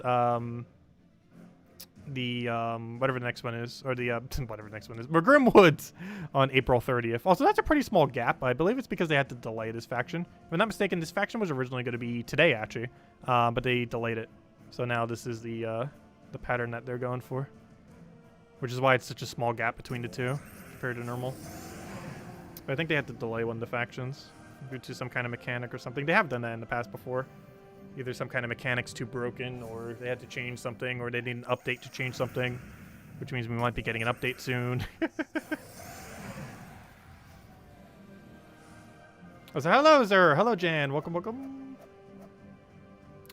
whatever the next one is, or the whatever the next one is, Magrim Woods on April 30th. Also, that's a pretty small gap. I believe it's because they had to delay this faction. If I'm not mistaken, this faction was originally going to be today, actually, but they delayed it. So now this is the pattern that they're going for, which is why it's such a small gap between the 2 compared to normal. But I think they had to delay one of the factions due to some kind of mechanic or something. They have done that in the past before. Either some kind of mechanic's too broken, or they had to change something, or they need an update to change something, which means we might be getting an update soon. Oh, so hello, sir. Hello, Jan. Welcome, welcome.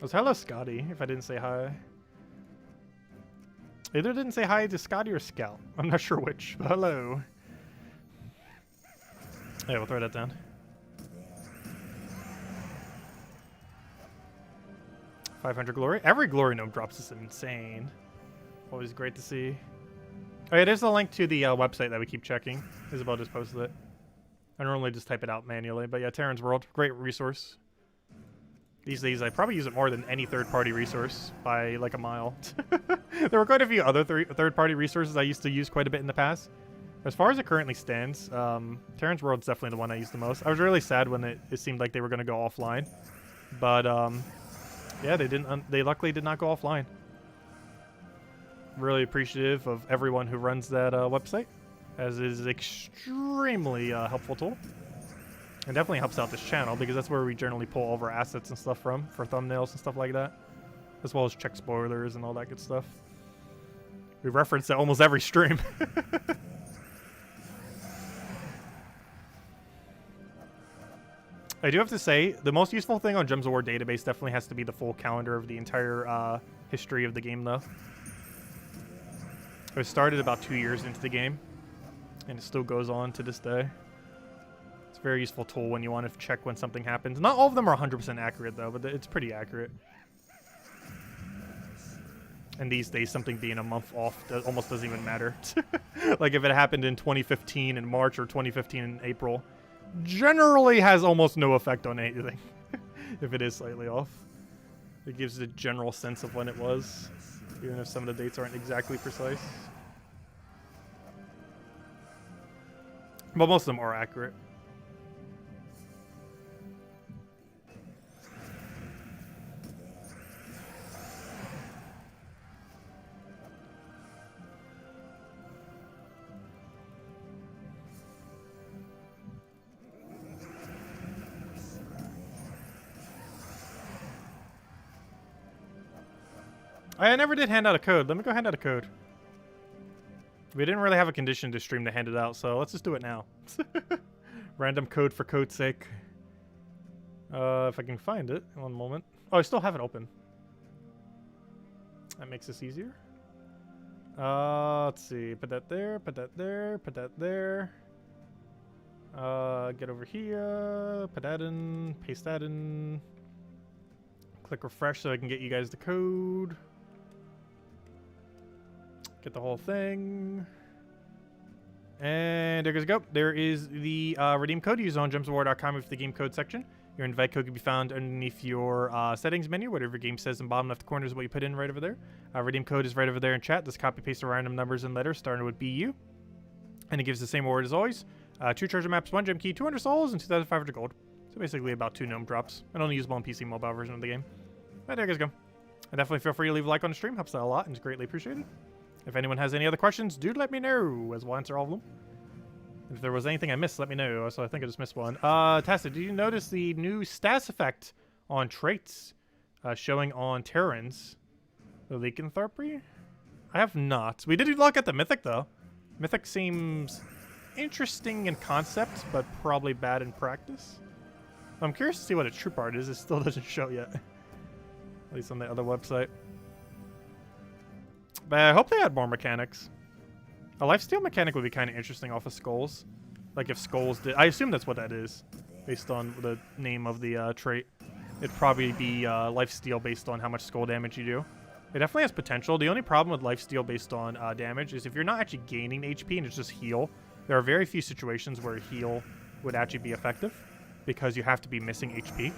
Oh, so hello, Scotty, if I didn't say hi. Either didn't say hi to Scotty or Scout. I'm not sure which, but hello. Yeah, we'll throw that down. 500 glory. Every glory gnome drops is insane. Always great to see. Oh yeah, there's a link to the website that we keep checking. Isabel just posted it. I normally just type it out manually, but yeah, Terran's World, great resource. These days, I probably use it more than any third-party resource by like a mile. There were quite a few other third-party resources I used to use quite a bit in the past. As far as it currently stands, Terran's World is definitely the one I use the most. I was really sad when it seemed like they were going to go offline, but yeah, they didn't. They luckily did not go offline. Really appreciative of everyone who runs that website, as it is an extremely helpful tool. And definitely helps out this channel, because that's where we generally pull all of our assets and stuff from for thumbnails and stuff like that, as well as check spoilers and all that good stuff. We reference it almost every stream. I do have to say, the most useful thing on Gems of War database definitely has to be the full calendar of the entire history of the game, though. It started about 2 years into the game, and it still goes on to this day. It's a very useful tool when you want to check when something happens. Not all of them are 100% accurate, though, but it's pretty accurate. And these days, something being a month off almost doesn't even matter. Like, if it happened in 2015 in March or 2015 in April, generally has almost no effect on anything. If it is slightly off, it gives a general sense of when it was, even if some of the dates aren't exactly precise. But most of them are accurate. I never did hand out a code. Let me go hand out a code. We didn't really have a condition to stream to hand it out, so let's just do it now. Random code for code's sake. If I can find it. One moment. Oh, I still have it open. That makes this easier. Let's see. Put that there, put that there, put that there. Get over here, put that in, paste that in. Click refresh so I can get you guys the code. Get the whole thing. And there goes go. There is the redeem code. Use on gemsofwar.com with the game code section. Your invite code can be found underneath your settings menu. Whatever your game says in bottom left corner is what you put in right over there. Redeem code is right over there in chat. Just copy paste the random numbers and letters starting with BU. And it gives the same reward as always. 2 treasure maps, 1 gem key, 200 souls, and 2,500 gold. So basically about 2 gnome drops. And only usable on PC mobile version of the game. But there you guys go. And definitely feel free to leave a like on the stream. Helps out a lot and is greatly appreciated. If anyone has any other questions, do let me know, as we'll answer all of them. If there was anything I missed, let me know. So I think I just missed one. Tassa, did you notice the new stats effect on traits showing on Terrans? The lycanthropy? I have not. We did look at the Mythic, though. Mythic seems interesting in concept, but probably bad in practice. I'm curious to see what a troop art is. It still doesn't show yet. At least on the other website. But I hope they add more mechanics. A lifesteal mechanic would be kind of interesting off of skulls. Like if skulls did... I assume that's what that is. Based on the name of the trait. It'd probably be lifesteal based on how much skull damage you do. It definitely has potential. The only problem with lifesteal based on damage is if you're not actually gaining HP and it's just heal, there are very few situations where heal would actually be effective. Because you have to be missing HP.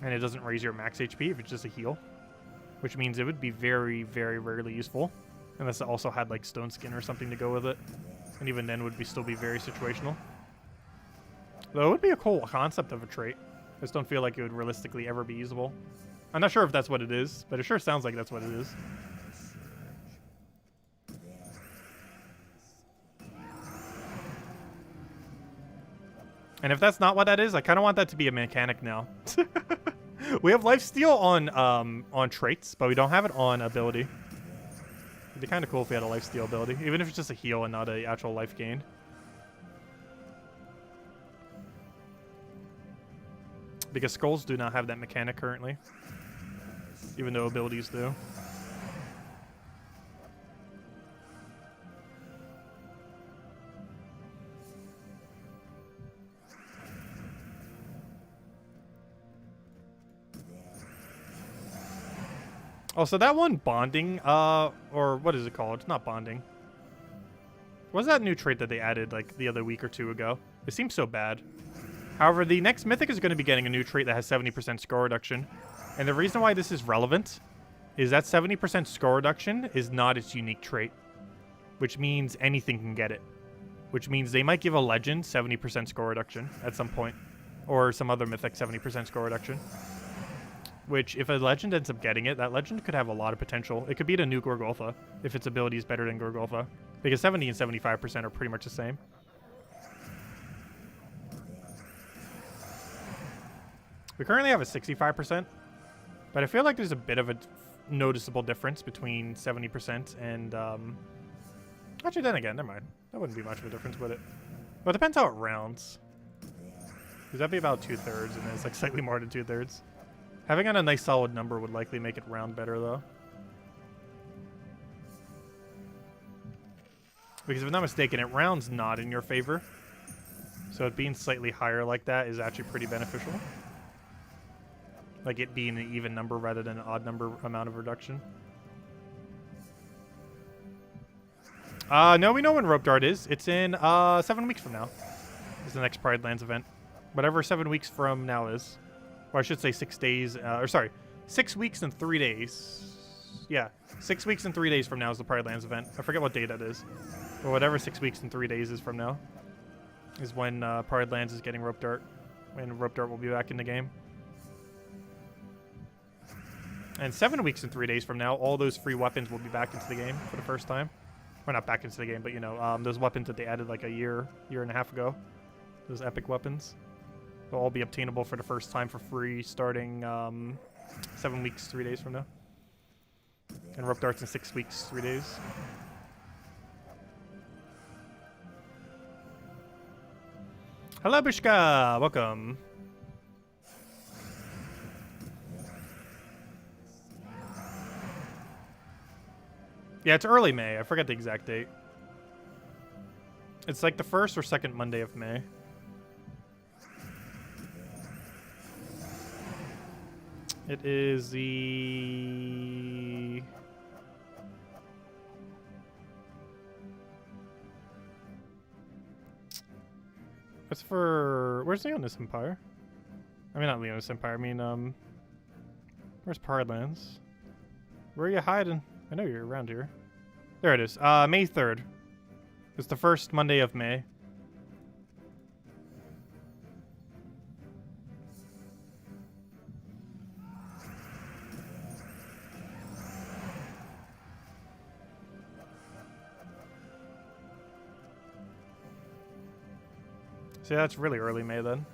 And it doesn't raise your max HP if it's just a heal. Which means it would be very, very rarely useful. Unless it also had like stone skin or something to go with it. And even then would still be very situational. Though it would be a cool concept of a trait. I just don't feel like it would realistically ever be usable. I'm not sure if that's what it is, but it sure sounds like that's what it is. And if that's not what that is, I kind of want that to be a mechanic now. We have lifesteal on traits, but we don't have it on ability. It'd be kind of cool if we had a lifesteal ability, even if it's just a heal and not an actual life gain. Because skulls do not have that mechanic currently, even though abilities do. Oh, so that one bonding, or what is it called? It's not bonding. What's that new trait that they added like the other week or two ago? It seems so bad. However, the next Mythic is going to be getting a new trait that has 70% score reduction. And the reason why this is relevant is that 70% score reduction is not its unique trait. Which means anything can get it. Which means they might give a legend 70% score reduction at some point. Or some other Mythic 70% score reduction. Which, if a legend ends up getting it, that legend could have a lot of potential. It could beat a new Gorgolfa if its ability is better than Gorgolfa. Because 70 and 75% are pretty much the same. We currently have a 65%, but I feel like there's a bit of a noticeable difference between 70% and, actually, then again, never mind. That wouldn't be much of a difference, would it? Well, it depends how it rounds. Because that'd be about 2/3, and it's like slightly more than 2/3. Having on a nice solid number would likely make it round better, though. Because if I'm not mistaken, it rounds not in your favor. So it being slightly higher like that is actually pretty beneficial. Like it being an even number rather than an odd number amount of reduction. No, we know when Rope Dart is. It's in 7 weeks from now. It's the next Pride Lands event. Whatever 7 weeks from now is. Or I should say 6 days, or sorry, 6 weeks and 3 days. Yeah, 6 weeks and 3 days from now is the Pride Lands event. I forget what day that is. But whatever 6 weeks and 3 days is from now is when Pride Lands is getting Rope Dart. And Rope Dart will be back in the game. And 7 weeks and 3 days from now, all those free weapons will be back into the game for the first time. Or not back into the game, but you know, those weapons that they added like a year and a half ago. Those epic weapons. They'll all be obtainable for the first time for free starting 7 weeks, 3 days from now. And rope darts in 6 weeks, 3 days. Hello, Bishka! Welcome. Yeah, it's early May. I forget the exact date. It's like the 1st or 2nd Monday of May. It is the... What's for... Where's Leonis Empire? I mean, not Leonis Empire. I mean, where's Parlands? Where are you hiding? I know you're around here. There it is. May 3rd. It's the 1st Monday of May. So yeah, that's really early May then.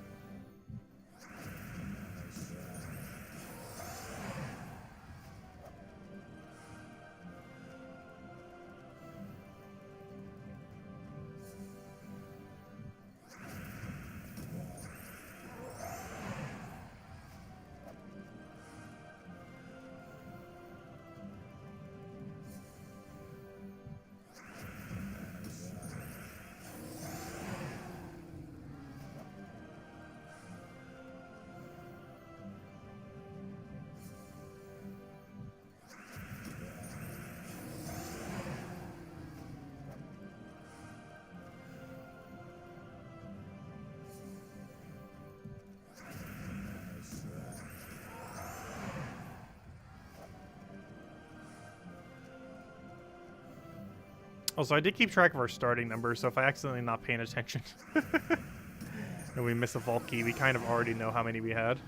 Also, I did keep track of our starting number, so if I accidentally not paying attention and we miss a vault key, we kind of already know how many we had.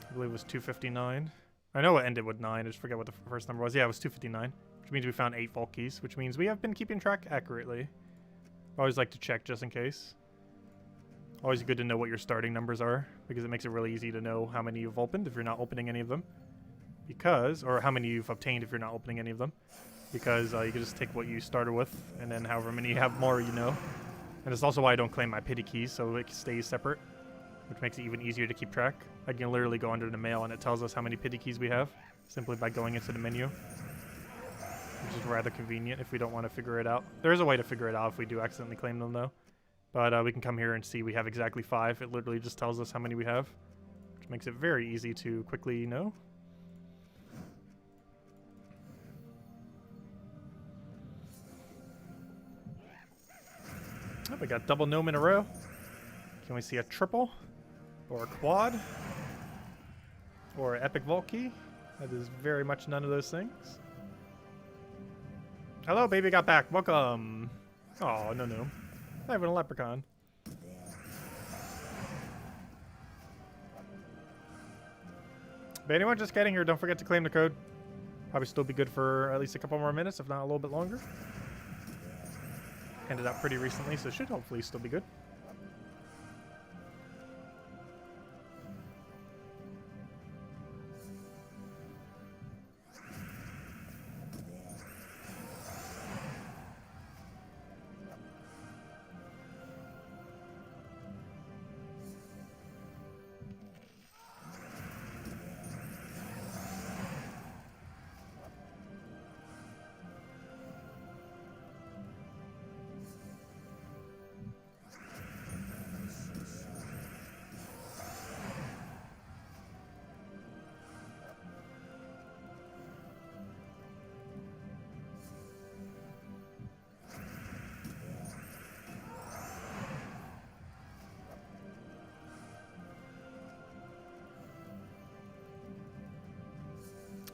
I believe it was 259. I know it ended with 9. I just forget what the first number was. Yeah, it was 259, which means we found 8 vault keys, which means we have been keeping track accurately. I always like to check just in case. Always good to know what your starting numbers are, because it makes it really easy to know how many you've opened if you're not opening any of them. Because, or how many you've obtained if you're not opening any of them. Because you can just take what you started with, and then however many you have more, you know. And it's also why I don't claim my pity keys, so it stays separate, which makes it even easier to keep track. I can literally go under the mail, and it tells us how many pity keys we have, simply by going into the menu. Which is rather convenient if we don't want to figure it out. There is a way to figure it out if we do accidentally claim them, though. But we can come here and see we have exactly 5. It literally just tells us how many we have, which makes it very easy to quickly know. Oh, we got double gnome in a row. Can we see a triple? Or a quad? Or an epic vault key? That is very much none of those things. Hello, baby got back. Welcome. Oh, no. Not even a leprechaun. But anyone just getting here, don't forget to claim the code. Probably still be good for at least a couple more minutes, if not a little bit longer. Handed out pretty recently, so it should hopefully still be good.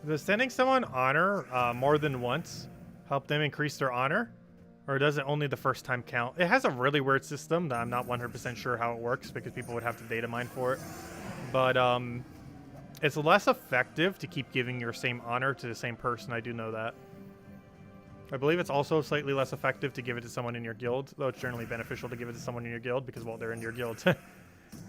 Does sending someone honor more than once help them increase their honor? Or does it only the first time count? It has a really weird system that I'm not 100% sure how it works because people would have to data mine for it. But it's less effective to keep giving your same honor to the same person. I do know that. I believe it's also slightly less effective to give it to someone in your guild, though it's generally beneficial to give it to someone in your guild because, well, they're in your guild.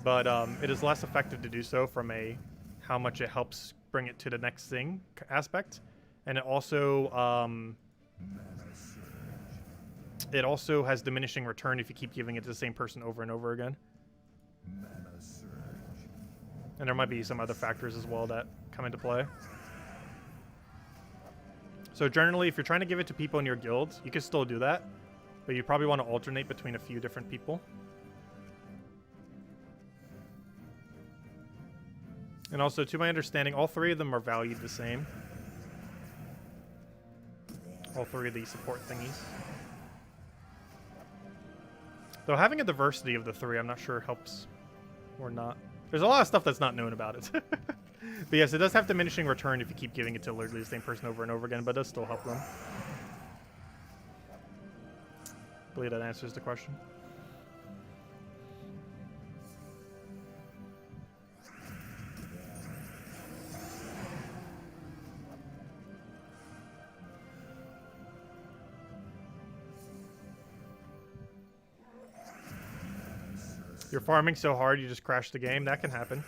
But it is less effective to do so from a how much it helps bring it to the next thing aspect, And it also has diminishing return if you keep giving it to the same person over and over again. And there might be some other factors as well that come into play. So generally, if you're trying to give it to people in your guild, you can still do that. But you probably want to alternate between a few different people. And also, to my understanding, all three of them are valued the same. All three of these support thingies. Though having a diversity of the three, I'm not sure helps or not. There's a lot of stuff that's not known about it. But yes, it does have diminishing return if you keep giving it to literally the same person over and over again, but it does still help them. I believe that answers the question. You're farming so hard you just crash the game. That can happen.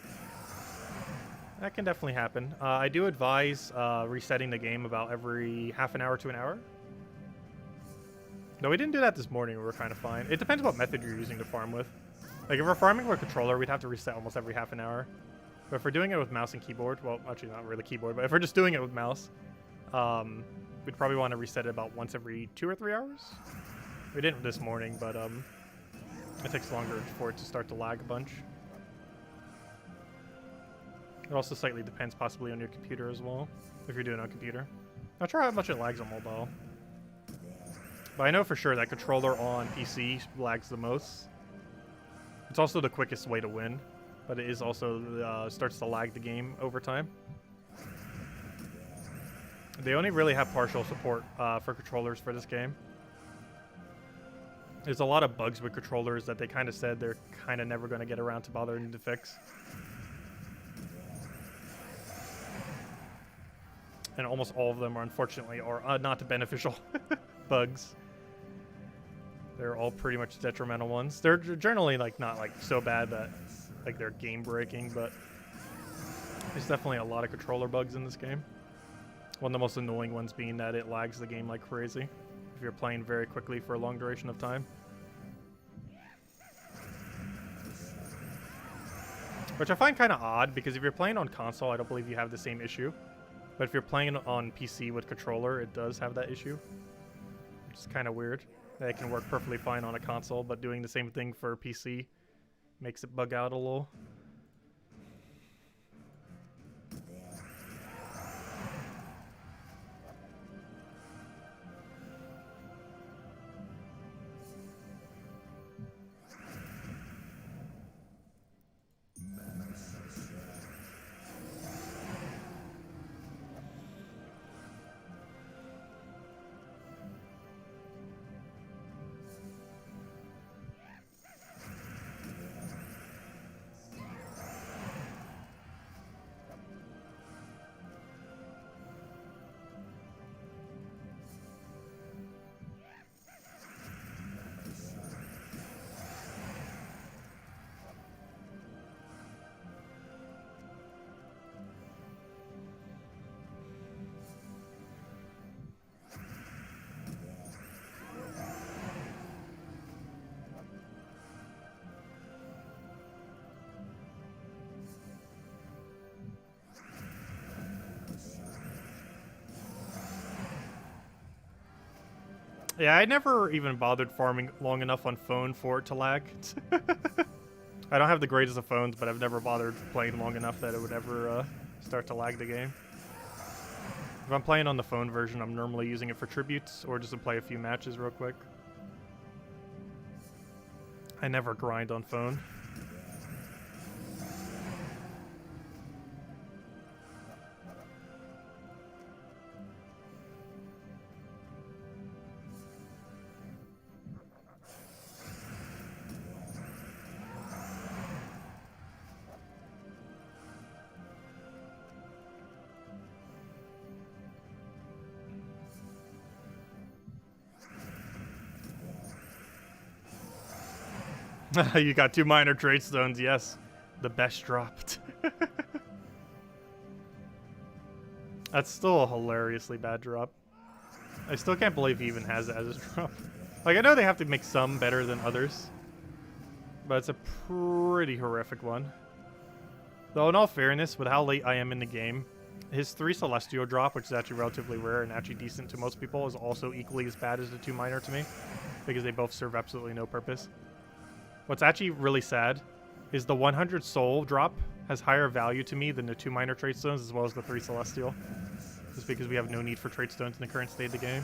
That can definitely happen. I do advise resetting the game about every half an hour to an hour. No, we didn't do that this morning. We were kind of fine. It depends what method you're using to farm with. Like, if we're farming with a controller, we'd have to reset almost every half an hour. But if we're doing it with mouse and keyboard, well, actually not really keyboard, but if we're just doing it with mouse, we'd probably want to reset it about once every 2 or 3 hours. We didn't this morning, but it takes longer for it to start to lag a bunch. It also slightly depends possibly on your computer as well, if you're doing it on computer. Not sure how much it lags on mobile. But I know for sure that controller on PC lags the most. It's also the quickest way to win, but it is also starts to lag the game over time. They only really have partial support for controllers for this game. There's a lot of bugs with controllers that they kind of said they're kind of never going to get around to bothering to fix. And almost all of them are, unfortunately, are not beneficial bugs. They're all pretty much detrimental ones. They're generally like not like so bad that like they're game breaking, but there's definitely a lot of controller bugs in this game. One of the most annoying ones being that it lags the game like crazy if you're playing very quickly for a long duration of time. Which I find kind of odd, because if you're playing on console, I don't believe you have the same issue. But if you're playing on PC with controller, it does have that issue. Which is kind of weird. That it can work perfectly fine on a console, but doing the same thing for PC makes it bug out a little. Yeah, I never even bothered farming long enough on phone for it to lag. I don't have the greatest of phones, but I've never bothered playing long enough that it would ever start to lag the game. If I'm playing on the phone version, I'm normally using it for tributes or just to play a few matches real quick. I never grind on phone. You got 2 minor trade stones, yes. The best dropped. That's still a hilariously bad drop. I still can't believe he even has it as his drop. Like, I know they have to make some better than others, but it's a pretty horrific one. Though, in all fairness, with how late I am in the game, his 3 Celestial drop, which is actually relatively rare and actually decent to most people, is also equally as bad as the 2 Minor to me, because they both serve absolutely no purpose. What's actually really sad is the 100 Soul drop has higher value to me than the 2 Minor Trade Stones, as well as the 3 Celestial. Just because we have no need for Trade Stones in the current state of the game.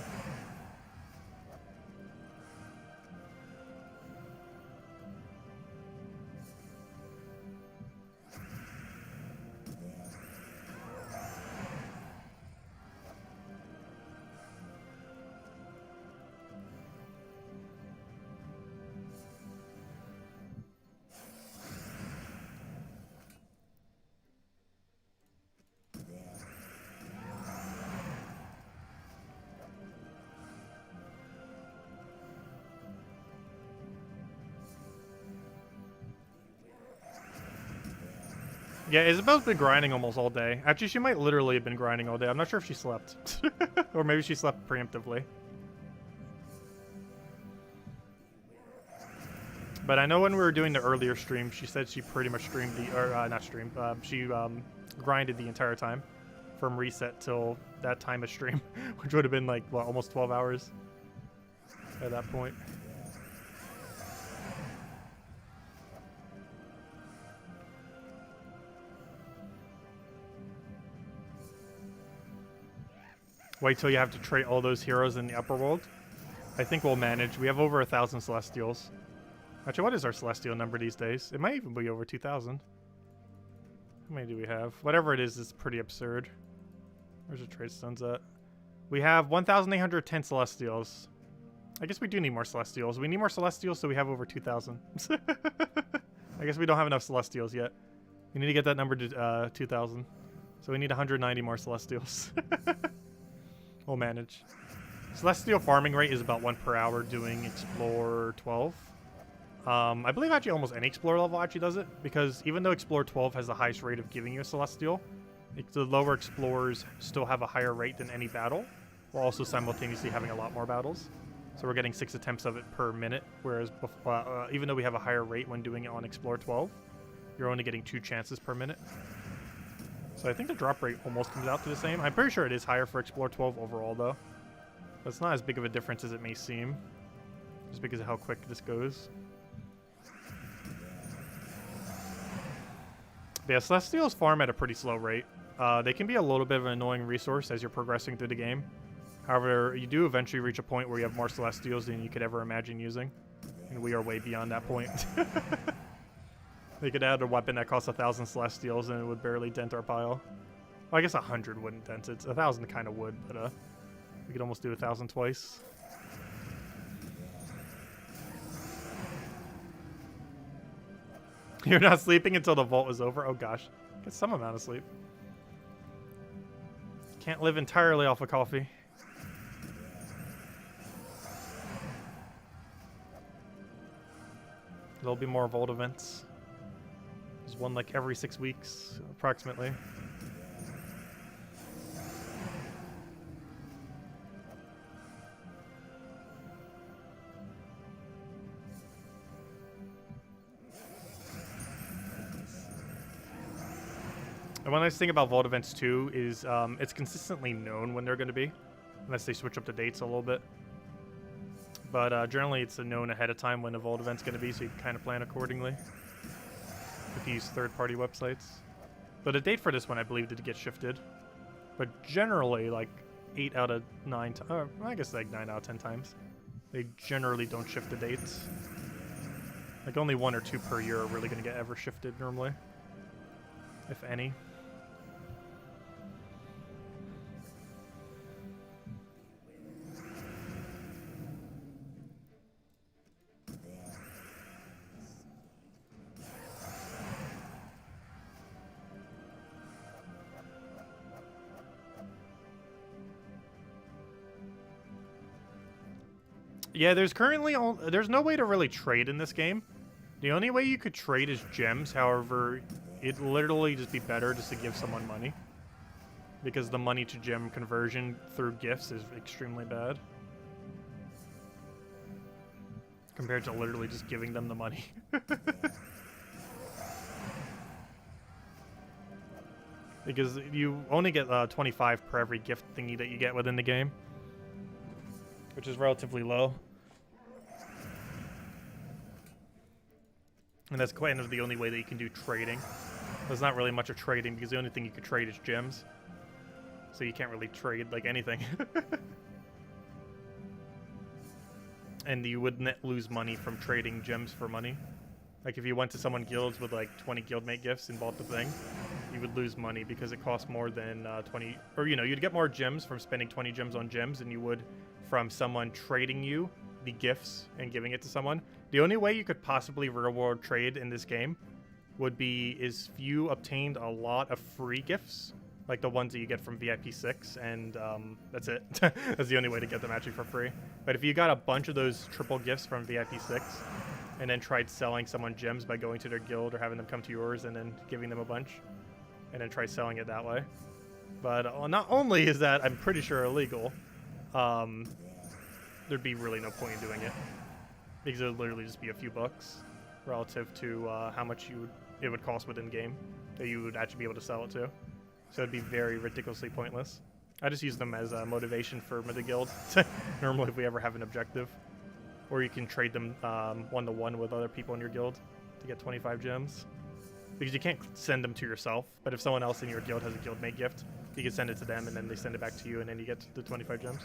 Yeah, Isabel's been grinding almost all day. Actually, she might literally have been grinding all day. I'm not sure if she slept. Or maybe she slept preemptively. But I know when we were doing the earlier stream, she said she pretty much streamed the... Or, not streamed. She grinded the entire time. From reset till that time of stream. Which would have been like, what, almost 12 hours at that point. Wait till you have to trade all those heroes in the upper world. I think we'll manage. We have over 1,000 Celestials. Actually, what is our Celestial number these days? It might even be over 2,000. How many do we have? Whatever it is, it's pretty absurd. Where's the trade stones at? We have 1,810 Celestials. I guess we do need more Celestials. We need more Celestials, so we have over 2,000. I guess we don't have enough Celestials yet. We need to get that number to 2,000. So we need 190 more Celestials. We'll manage. Celestial farming rate is about 1 per hour doing Explore 12. I believe actually almost any Explorer level actually does it, because even though Explorer 12 has the highest rate of giving you a Celestial, the lower Explorers still have a higher rate than any battle, while also simultaneously having a lot more battles. So we're getting 6 attempts of it per minute, whereas even though we have a higher rate when doing it on Explorer 12, you're only getting 2 chances per minute. So I think the drop rate almost comes out to the same. I'm pretty sure it is higher for Explorer 12 overall, though. But it's not as big of a difference as it may seem, just because of how quick this goes. But yeah, Celestials farm at a pretty slow rate. They can be a little bit of an annoying resource as you're progressing through the game. However, you do eventually reach a point where you have more Celestials than you could ever imagine using. And we are way beyond that point. They could add a weapon that costs 1,000 Celestials and it would barely dent our pile. Well, I guess 100 wouldn't dent it. 1,000 kind of would, but we could almost do 1,000 twice. You're not sleeping until the vault is over? Oh gosh. Get some amount of sleep. Can't live entirely off of coffee. There'll be more vault events. There's one like every 6 weeks, approximately. And one nice thing about vault events too is it's consistently known when they're going to be, unless they switch up the dates a little bit. But generally it's known ahead of time when a vault event's going to be, so you can kind of plan accordingly if you use third-party websites. But the date for this one, I believe, did get shifted. But generally, like 8 out of 9 times, I guess like 9 out of 10 times, they generally don't shift the dates. Like only 1 or 2 per year are really going to get ever shifted normally, if any. Yeah, there's no way to really trade in this game. The only way you could trade is gems. However, it'd literally just be better just to give someone money. because the money to gem conversion through gifts is extremely bad. Compared to literally just giving them the money. Because you only get 25 per every gift thingy that you get within the game, which is relatively low. And that's kind of the only way that you can do trading. There's not really much of trading because the only thing you could trade is gems. So you can't really trade like anything. And you wouldn't lose money from trading gems for money. Like if you went to someone guilds with like 20 guildmate gifts and bought the thing, you would lose money because it costs more than 20, or you know, you'd get more gems from spending 20 gems on gems than you would from someone trading you the gifts and giving it to someone. The only way you could possibly real-world trade in this game would be if you obtained a lot of free gifts, like the ones that you get from VIP 6, and that's it. That's the only way to get them actually for free. But if you got a bunch of those triple gifts from VIP 6, and then tried selling someone gems by going to their guild or having them come to yours and then giving them a bunch, and then try selling it that way. But not only is that, I'm pretty sure, illegal, there'd be really no point in doing it. Because it would literally just be a few bucks relative to how much it would cost within game that you would actually be able to sell it to. So it'd be very ridiculously pointless. I just use them as a motivation for the guild, normally if we ever have an objective. Or you can trade them one-to-one with other people in your guild to get 25 gems. Because you can't send them to yourself, but if someone else in your guild has a guildmate gift, you can send it to them and then they send it back to you and then you get the 25 gems.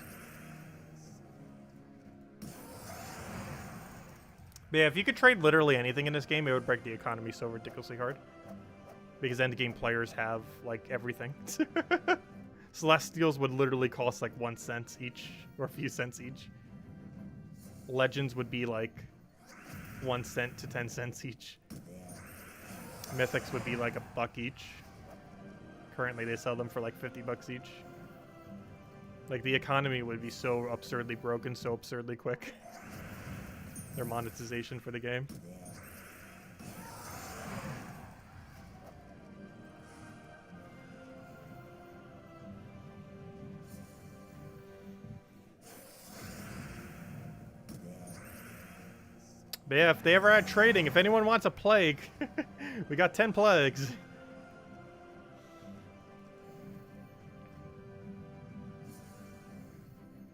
But yeah, if you could trade literally anything in this game, it would break the economy so ridiculously hard. Because endgame players have, like, everything. Celestials would literally cost, like, 1 cent each, or a few cents each. Legends would be, like, 1 cent to 10 cents each. Mythics would be, like, $1 each. Currently, they sell them for, like, 50 bucks each. Like, the economy would be so absurdly broken, so absurdly quick. Their monetization for the game. But yeah, if they ever had trading, if anyone wants a plague, we got 10 plagues.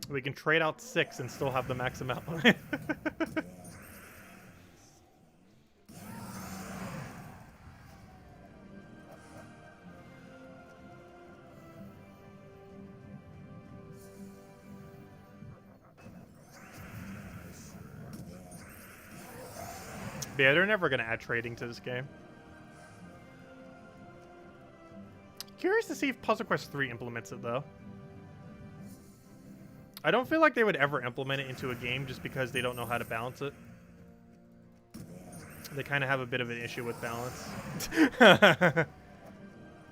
We can trade out 6 and still have the max amount. Yeah, they're never going to add trading to this game. Curious to see if Puzzle Quest 3 implements it, though. I don't feel like they would ever implement it into a game just because they don't know how to balance it. They kind of have a bit of an issue with balance.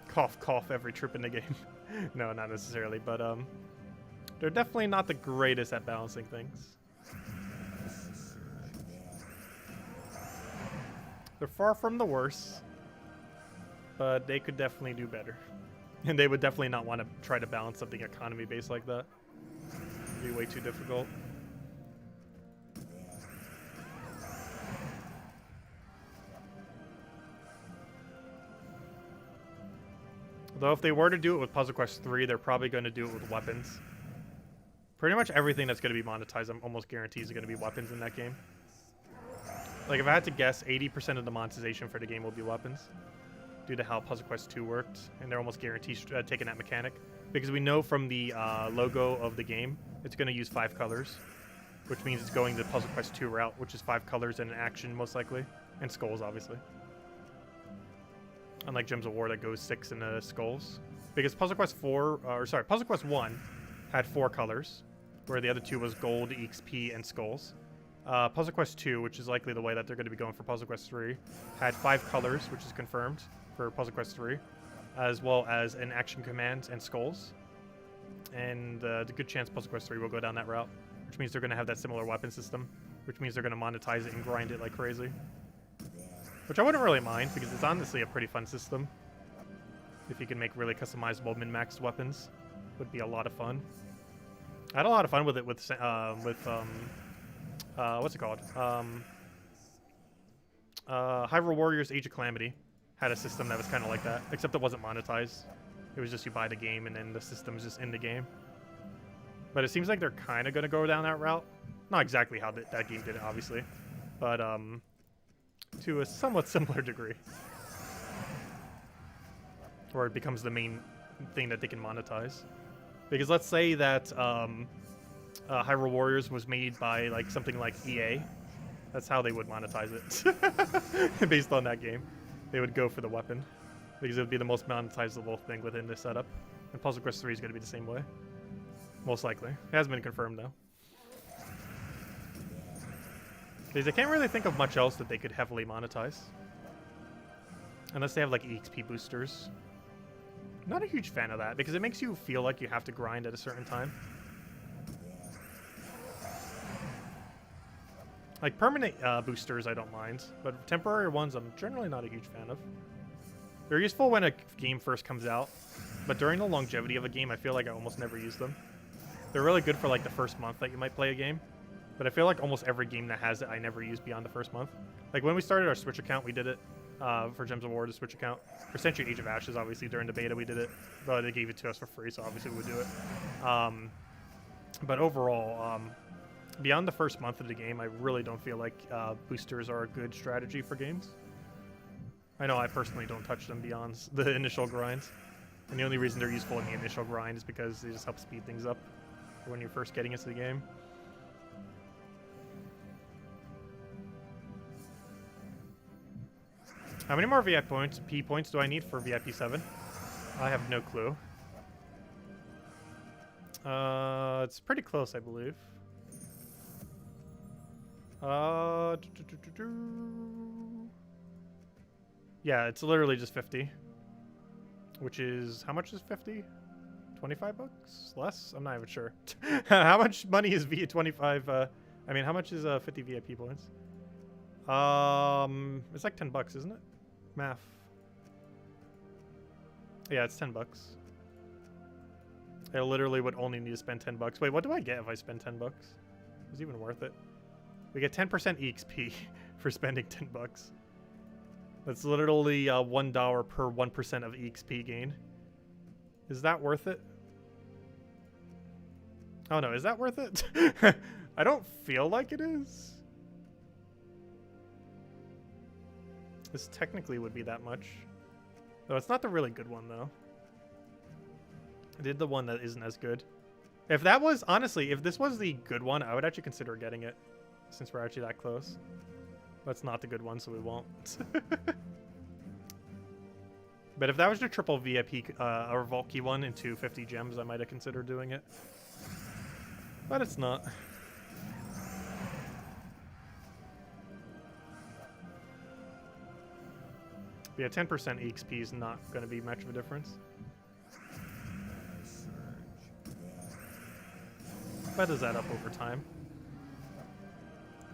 Cough, cough every trip in the game. No, not necessarily, but they're definitely not the greatest at balancing things. They're far from the worst, but they could definitely do better. And they would definitely not want to try to balance something economy-based like that. It'd be way too difficult. Though if they were to do it with Puzzle Quest 3, they're probably going to do it with weapons. Pretty much everything that's going to be monetized, I'm almost guaranteed, is going to be weapons in that game. Like, if I had to guess, 80% of the monetization for the game will be weapons, due to how Puzzle Quest 2 worked, and they're almost guaranteed taking that mechanic. Because we know from the logo of the game, it's going to use 5 colors, which means it's going the Puzzle Quest 2 route, which is 5 colors and an action, most likely, and skulls, obviously. Unlike Gems of War that goes 6 in the skulls. Because Puzzle Quest 1 had 4 colors, where the other 2 was gold, EXP, and skulls. Puzzle Quest 2, which is likely the way that they're going to be going for Puzzle Quest 3, had 5 colors, which is confirmed for Puzzle Quest 3, as well as an action command and skulls. And the good chance Puzzle Quest 3 will go down that route, which means they're going to have that similar weapon system, which means they're going to monetize it and grind it like crazy. Which I wouldn't really mind, because it's honestly a pretty fun system. If you can make really customizable min-max weapons, would be a lot of fun. I had a lot of fun with it with what's it called? Hyrule Warriors Age of Calamity had a system that was kind of like that, except it wasn't monetized. It was just you buy the game and then the system's just in the game. But it seems like they're kind of going to go down that route. Not exactly how that game did it, obviously, but to a somewhat similar degree. Where it becomes the main thing that they can monetize. Because let's say that Hyrule Warriors was made by like something like EA. That's how they would monetize it. Based on that game. They would go for the weapon. Because it would be the most monetizable thing within this setup. And Puzzle Quest 3 is going to be the same way. Most likely. It hasn't been confirmed though. Because I can't really think of much else that they could heavily monetize. Unless they have like EXP boosters. Not a huge fan of that, because it makes you feel like you have to grind at a certain time. Like, permanent boosters I don't mind, but temporary ones I'm generally not a huge fan of. They're useful when a game first comes out, but during the longevity of a game, I feel like I almost never use them. They're really good for, like, the first month that you might play a game, but I feel like almost every game that has it, I never use beyond the first month. Like, when we started our Switch account, we did it. For Gems of War, the Switch account. For Century Age of Ashes, obviously, during the beta we did it. But they gave it to us for free, so obviously we would do it. But overall, beyond the first month of the game, I really don't feel like boosters are a good strategy for games. I know I personally don't touch them beyond the initial grinds. And the only reason they're useful in the initial grind is because they just help speed things up when you're first getting into the game. How many more VIP points do I need for VIP 7? I have no clue. It's pretty close, I believe. Yeah, it's literally just 50. Which is, how much is 50? 25 bucks? Less? I'm not even sure. How much money is via 25? I mean, how much is 50 VIP points? It's like 10 bucks, isn't it? Math. Yeah, it's 10 bucks. I literally would only need to spend 10 bucks. Wait, what do I get if I spend 10 bucks? Is it even worth it? We get 10% EXP for spending 10 bucks. That's literally $1 per 1% of EXP gain. Is that worth it? Oh no, is that worth it? I don't feel like it is. This technically would be that much. Though it's not the really good one, though. I did the one that isn't as good. If that was, honestly, if this was the good one, I would actually consider getting it. Since we're actually that close. But it's not the good one, so we won't. But if that was the triple VIP or Vault Key one into 50 gems, I might have considered doing it. But it's not. Yeah, 10% EXP is not going to be much of a difference. But does that up over time?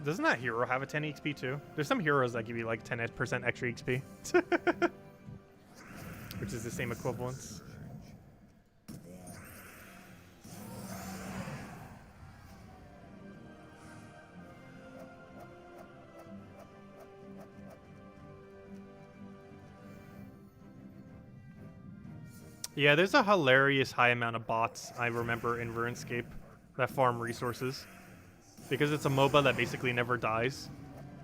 Doesn't that hero have a 10 EXP too? There's some heroes that give you like 10% extra EXP. Which is the same equivalence. Yeah, there's a hilarious high amount of bots I remember in RuneScape that farm resources. Because it's a MOBA that basically never dies,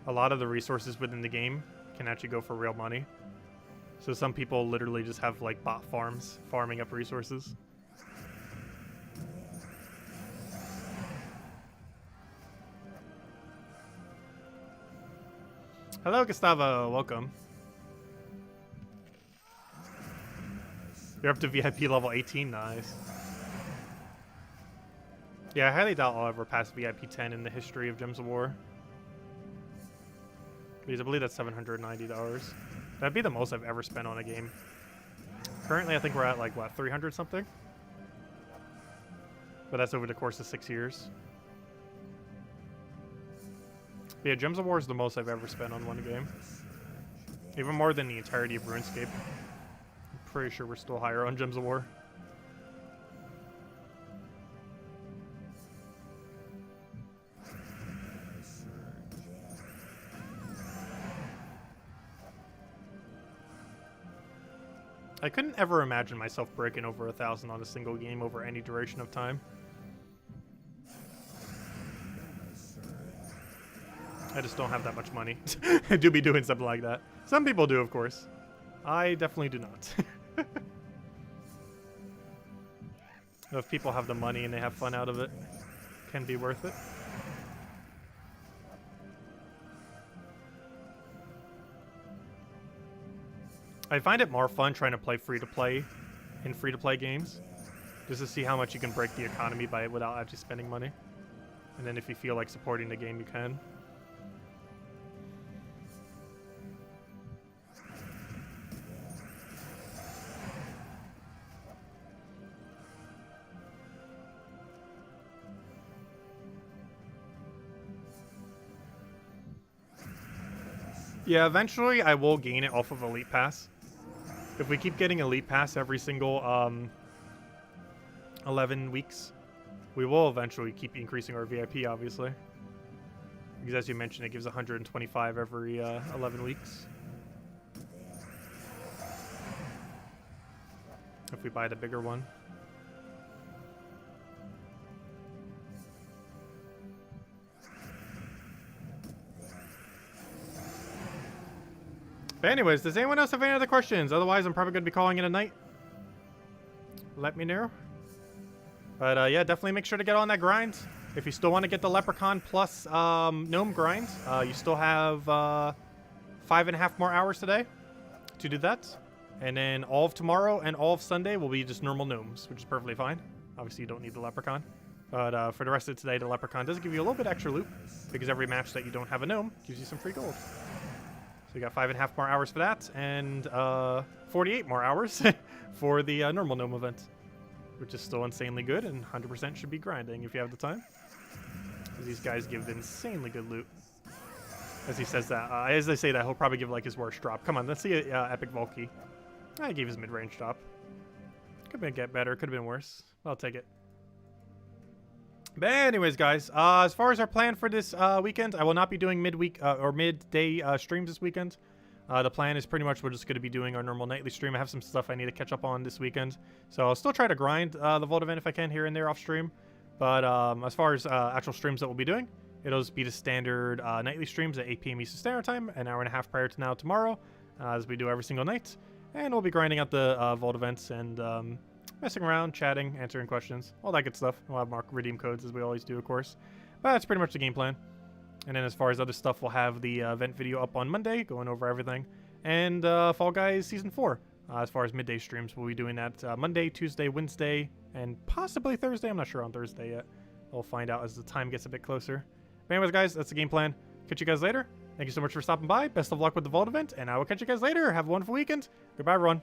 a lot of the resources within the game can actually go for real money. So some people literally just have like bot farms farming up resources. Hello, Gustavo. Welcome. You're up to VIP level 18. Nice. Yeah, I highly doubt I'll ever pass VIP 10 in the history of Gems of War. Because I believe that's $790. That'd be the most I've ever spent on a game. Currently, I think we're at like, what, 300 something? But that's over the course of 6 years. But yeah, Gems of War is the most I've ever spent on one game. Even more than the entirety of RuneScape. pretty sure we're still higher on Gems of War. I couldn't ever imagine myself breaking over 1,000 on a single game over any duration of time. I just don't have that much money to be doing something like that. Some people do, of course. I definitely do not. If people have the money and they have fun out of it, it can be worth it. I find it more fun trying to play free-to-play in free-to-play games, just to see how much you can break the economy by it without actually spending money. And then if you feel like supporting the game, you can. Yeah, eventually I will gain it off of Elite Pass. If we keep getting Elite Pass every single 11 weeks, we will eventually keep increasing our VIP, obviously. Because as you mentioned, it gives 125 every 11 weeks. If we buy the bigger one. But anyways, does anyone else have any other questions? Otherwise, I'm probably going to be calling it a night. Let me know. But yeah, definitely make sure to get on that grind. If you still want to get the Leprechaun plus Gnome grind, you still have 5.5 more hours today to do that. And then all of tomorrow and all of Sunday will be just normal Gnomes, which is perfectly fine. Obviously, you don't need the Leprechaun. But for the rest of today, the Leprechaun does give you a little bit extra loot, because every match that you don't have a Gnome gives you some free gold. So you got 5.5 more hours for that, and 48 more hours for the normal Gnome event, which is still insanely good, and 100% should be grinding if you have the time. These guys give insanely good loot. As he says that, as I say that, he'll probably give like his worst drop. Come on, let's see Epic Volky. I gave his mid-range drop. Could have been better, could have been worse. I'll take it. But anyways, guys, as far as our plan for this weekend, I will not be doing midweek or midday streams this weekend. The plan is pretty much we're just going to be doing our normal nightly stream. I have some stuff I need to catch up on this weekend, so I'll still try to grind the Vault event if I can here and there off stream. But as far as actual streams that we'll be doing, it'll just be the standard nightly streams at 8 p.m. Eastern Standard Time, an hour and a half prior to now tomorrow, as we do every single night. And we'll be grinding out the Vault events and messing around, chatting, answering questions, all that good stuff. We'll have mark redeem codes as we always do, of course. But that's pretty much the game plan. And then as far as other stuff, we'll have the event video up on Monday, going over everything. And Fall Guys Season 4. As far as midday streams, we'll be doing that Monday, Tuesday, Wednesday, and possibly Thursday. I'm not sure on Thursday yet. We'll find out as the time gets a bit closer. But anyways, guys, that's the game plan. Catch you guys later. Thank you so much for stopping by. Best of luck with the Vault event, and I will catch you guys later. Have a wonderful weekend. Goodbye, everyone.